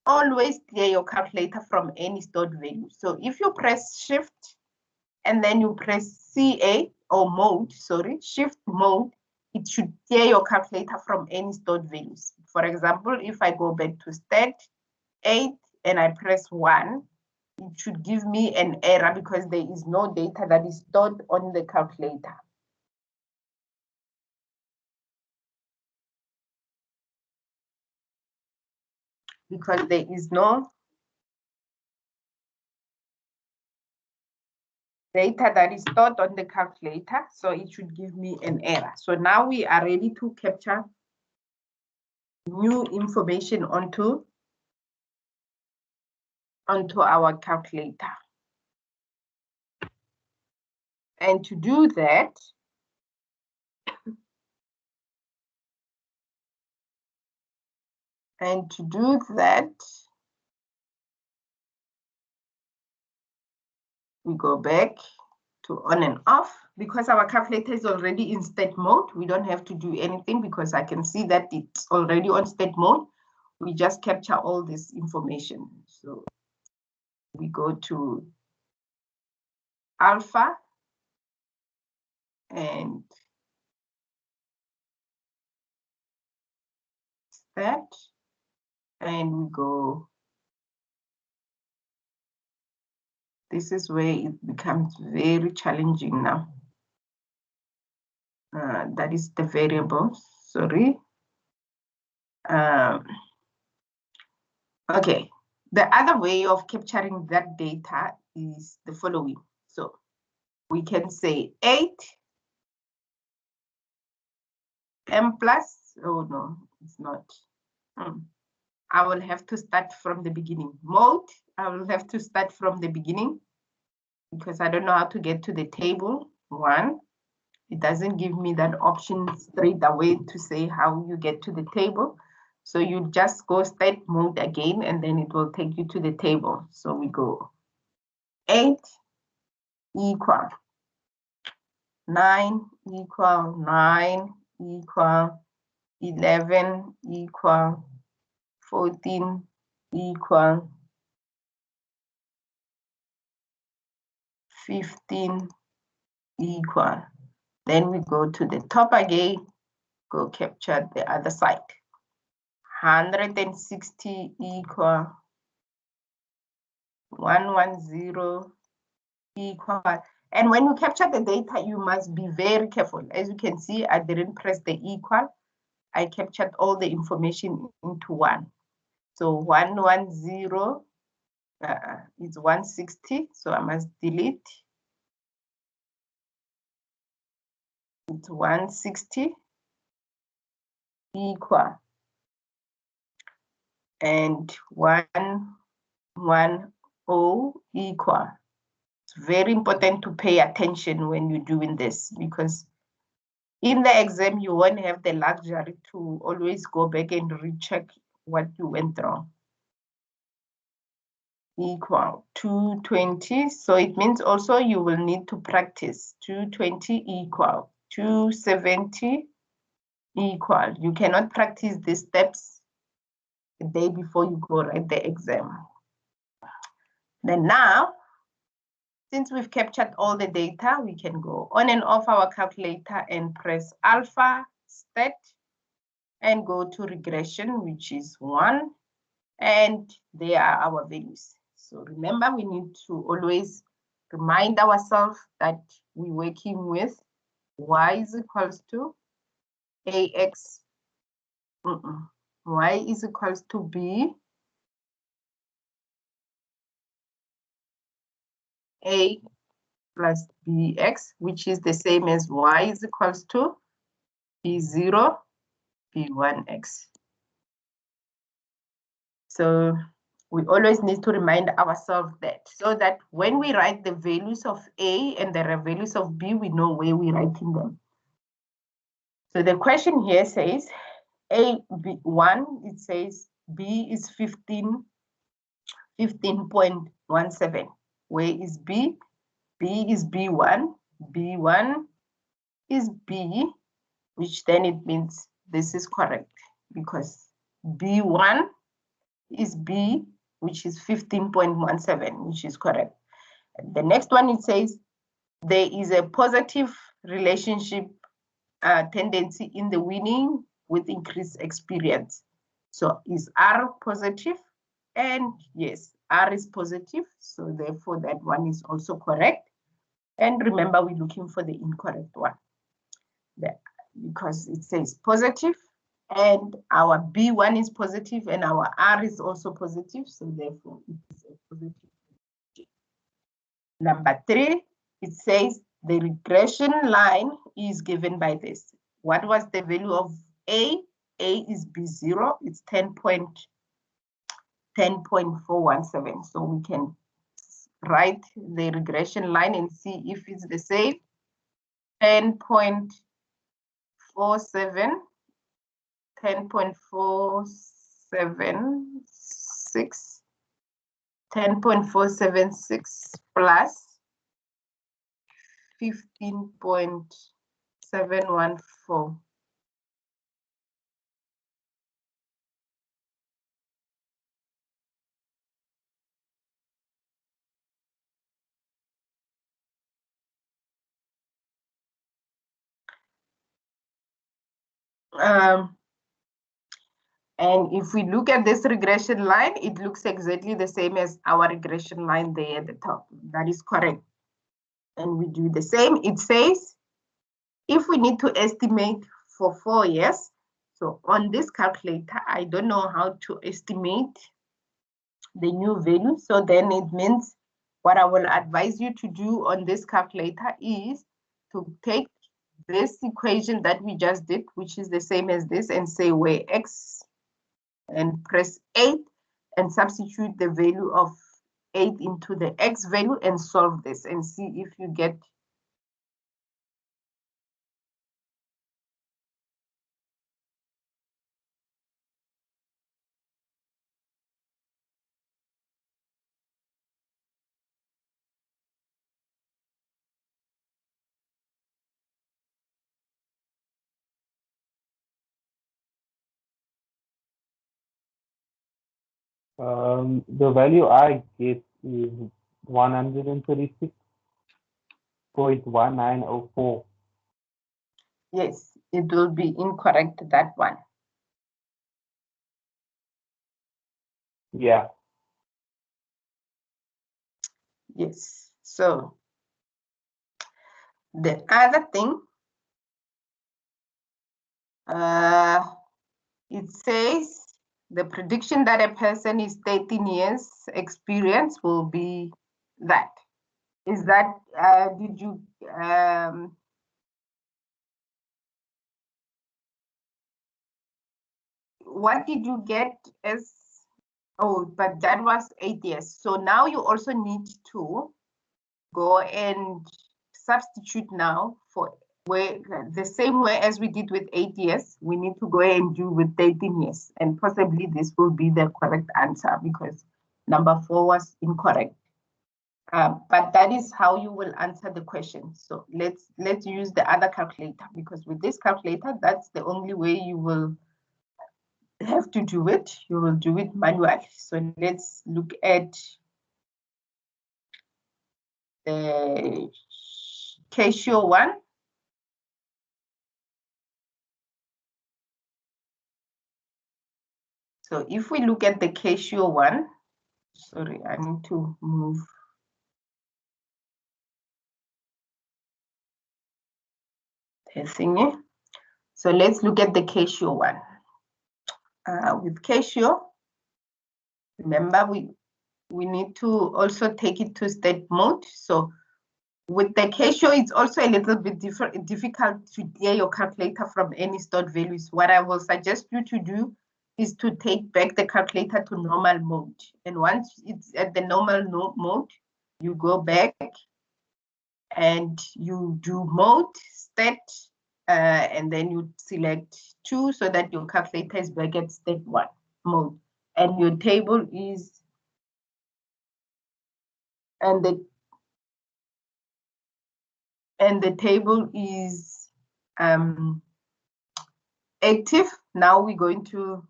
always clear your calculator from any stored value. So if you press Shift and then you press CA or mode, sorry, Shift mode, it should clear your calculator from any stored values. For example, if I go back to STA8 and I press 1, it should give me an error because there is no data that is stored on the calculator. Because there is no data that is stored on the calculator, so it should give me an error. So now we are ready to capture new information onto our calculator. And to do that, we go back to on and off. Because our calculator is already in state mode, we don't have to do anything because I can see that it's already on state mode. We just capture all this information. So we go to alpha and stat, and we go. This is where it becomes very challenging now. That is the variable, sorry. Okay, the other way of capturing that data is the following. So we can say 8 m plus, oh no, it's not. I will have to start from the beginning. Mode, I will have to start from the beginning because I don't know how to get to the table 1. It doesn't give me that option straight away to say how you get to the table. So you just go state mode again, and then it will take you to the table. So we go 8 equal 9 equal 9 equal 11 equal 14 equal 15 equal. Then we go to the top again, go capture the other side. 160 equal 110 equal. And when you capture the data, you must be very careful. As you can see, I didn't press the equal. I captured all the information into 1. So 110 is 160. So I must delete. It's 160 equal. And 110 equal. It's very important to pay attention when you're doing this, because in the exam, you won't have the luxury to always go back and recheck what you went wrong. Equal 220. So it means also you will need to practice. 220 equal 270 equal. You cannot practice these steps the day before you go write the exam. Then now, Since we've captured all the data, we can go on and off our calculator and press alpha, stat, and go to regression, which is 1. And there are our values. So remember, we need to always remind ourselves that we're working with y is equals to ax, y is equals to b, a plus bx, which is the same as y is equals to b0, b1x. So we always need to remind ourselves that, so that when we write the values of A and the values of B, we know where we're writing them. So the question here says, A1, it says B is 15.17. Where is B? B is B1. B1 is B, which then it means this is correct because B1 is B, which is 15.17, which is correct. The next one, it says there is a positive relationship tendency in the weaning with increased experience. So is R positive? And yes, R is positive. So therefore that one is also correct. And remember, we're looking for the incorrect one because it says positive. And our B1 is positive and our R is also positive. So therefore it is a positive. Number 3, it says the regression line is given by this. What was the value of A? A is B0, it's 10.417. So we can write the regression line and see if it's the same. 10.47, 10.476, 10.476 plus 15.714. And if we look at this regression line, it looks exactly the same as our regression line there at the top. That is correct. And we do the same. It says, if we need to estimate for 4 years, so on this calculator, I don't know how to estimate the new value. So then it means what I will advise you to do on this calculator is to take this equation that we just did, which is the same as this, and say where x, and press 8 and substitute the value of 8 into the x value and solve this and see if you get The value I get is 136.1904. Yes, it will be incorrect, that one. Yeah. Yes. So the other thing, it says the prediction that a person is 13 years experience will be that. Is that, did you, what did you get as, oh, but that was 8 years. So now you also need to go and substitute now for where the same way as we did with 8 years, we need to go and do with 13 years. And possibly this will be the correct answer because number 4 was incorrect. But that is how you will answer the question. So let's use the other calculator because with this calculator, that's the only way you will have to do it. You will do it manually. So let's look at the Casio one. So if we look at the Casio one, sorry, I need to move. The thingy. So let's look at the Casio one. With Casio, remember we need to also take it to state mode. So with the Casio, it's also a little bit difficult to clear your calculator from any stored values. What I will suggest you to do is to take back the calculator to normal mode. And once it's at the normal mode, you go back and you do mode, stat, and then you select 2 so that your calculator is back at state 1 mode. And your table is, and the table is active. Now we're going to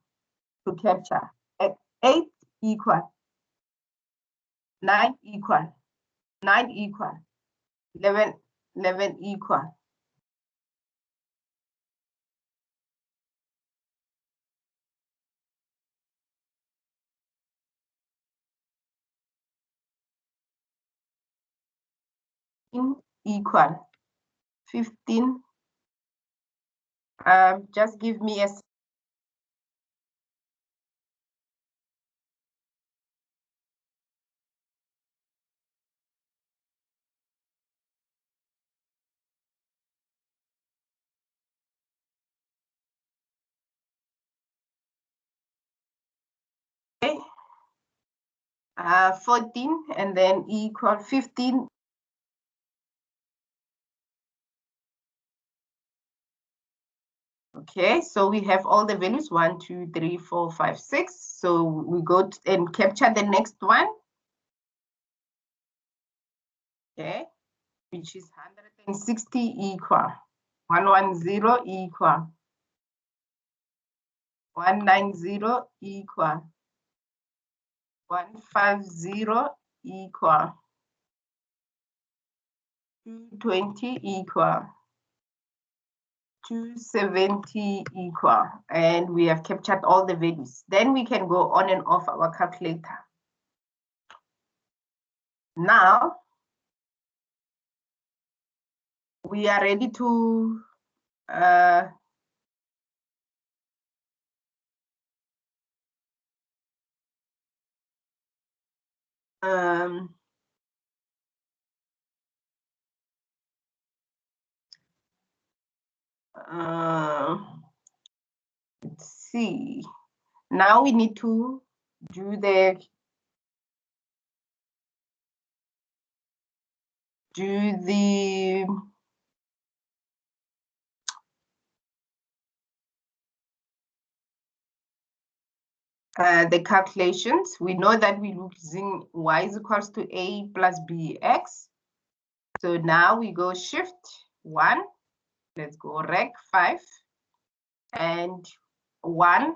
capture at 8 equal, 9 equal, 9 equal, 11 equal. Equal 15. Just give me a okay. 14 and then equal 15. Okay, so we have all the values 1, 2, 3, 4, 5, 6. So we go and capture the next one. Okay, which is 160 equal 110 equal 190 equal 150 equal 220 equal 270 equal, and we have captured all the values. Then we can go on and off our calculator. Now we are ready to let's see. Now we need to do the calculations. We know that we're using y is equals to a plus bx. So now we go shift 1. Let's go rec 5. And 1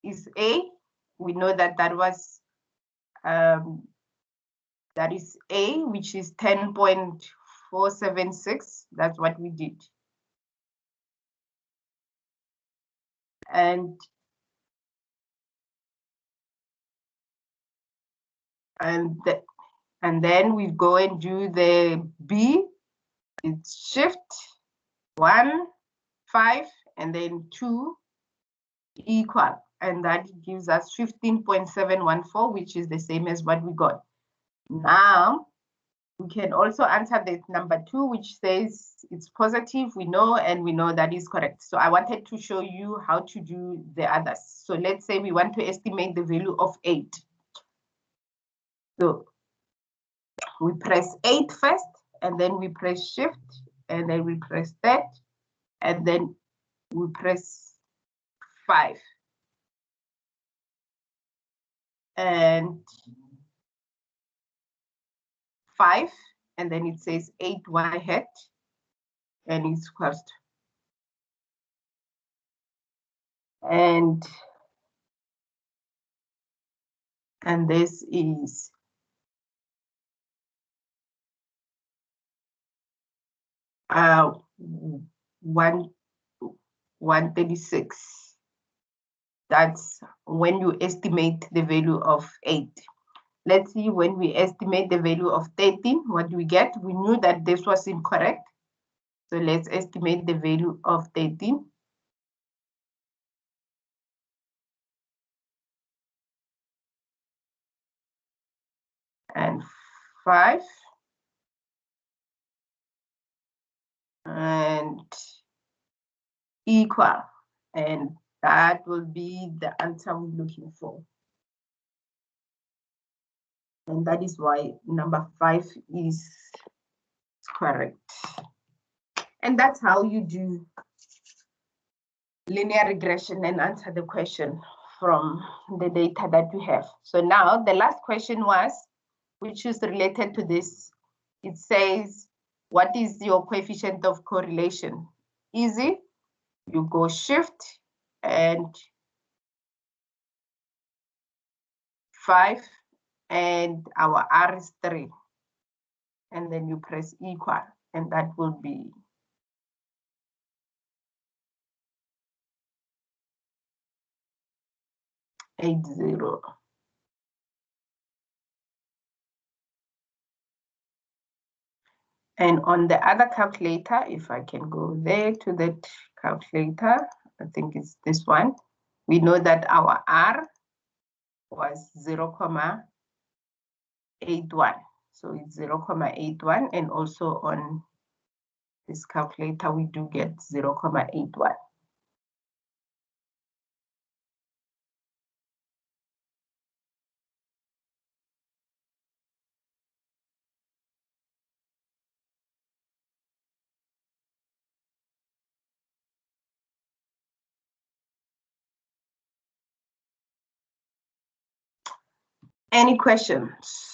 is a. We know that that was that is a, which is 10.476. That's what we did. And then we go and do the B. It's shift 1, 5, and then 2 equal, and that gives us 15.714, which is the same as what we got. Now we can also answer the number 2, which says it's positive. We know, and we know that is correct. So I wanted to show you how to do the others. So let's say we want to estimate the value of 8. So we press 8 first, and then we press shift, and then we press that, and then we press 5. And 5, and then it says 8y hat, and it's equals to, and this is 136. That's when you estimate the value of 8. Let's see, when we estimate the value of 13, what do we get? We knew that this was incorrect. So let's estimate the value of 13. And 5. And equal. And that will be the answer we're looking for. And that is why number 5 is correct. And that's how you do linear regression and answer the question from the data that we have. So now the last question was, which is related to this. It says, what is your coefficient of correlation? Easy. You go shift and 5, and our R is 3. And then you press equal, and that will be 80. And on the other calculator, if I can go there to that calculator, I think it's this one. We know that our R was 0.81. So it's 0.81, and also on this calculator, we do get 0.81. Any questions?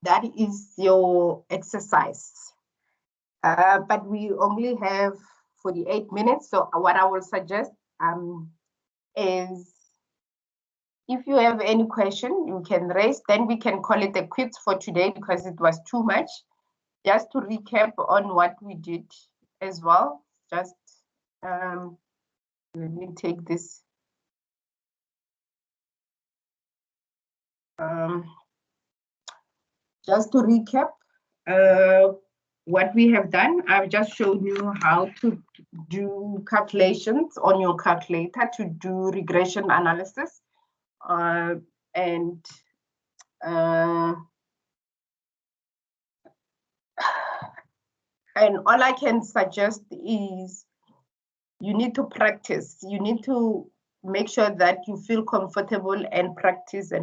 That is your exercise. But we only have 48 minutes. So what I will suggest is, if you have any question, you can raise, then we can call it a quit for today because it was too much. Just to recap on what we did as well, just let me take this. Just to recap what we have done, I've just shown you how to do calculations on your calculator to do regression analysis. And all I can suggest is you need to practice. You need to make sure that you feel comfortable and practice,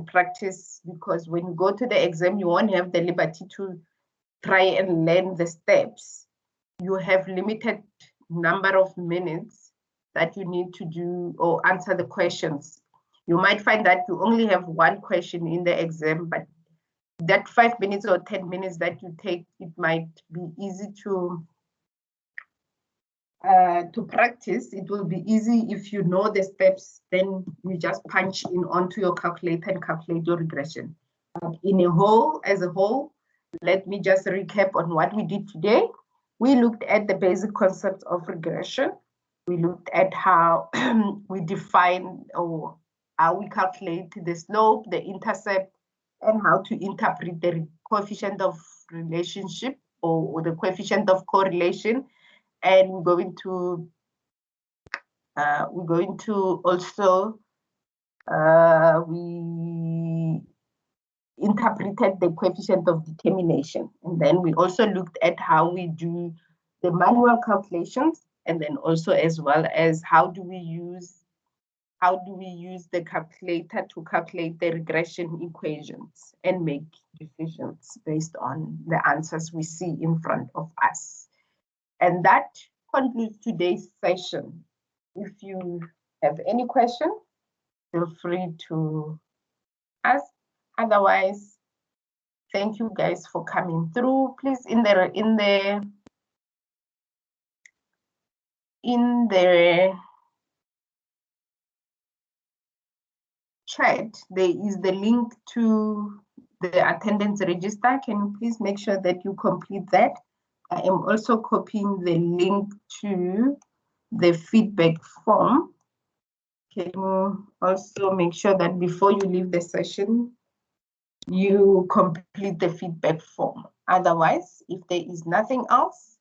because when you go to the exam, you won't have the liberty to try and learn the steps. You have limited number of minutes that you need to do or answer the questions. You might find that you only have one question in the exam, but that 5 minutes or 10 minutes that you take, it might be easy to practice. It will be easy if you know the steps, then you just punch in onto your calculator and calculate your regression. As a whole, let me just recap on what we did today. We looked at the basic concepts of regression. We looked at how we define or how we calculate the slope, the intercept, and how to interpret the coefficient of relationship or the coefficient of correlation. And we're going to also interpreted the coefficient of determination. And then we also looked at how we do the manual calculations, and then also as well as how do we use the calculator to calculate the regression equations and make decisions based on the answers we see in front of us. And that concludes today's session. If you have any question, feel free to ask. Otherwise, thank you guys for coming through. Please, in the chat, there is the link to the attendance register. Can you please make sure that you complete that? I am also copying the link to the feedback form. Can you also make sure that before you leave the session, you complete the feedback form? Otherwise, if there is nothing else,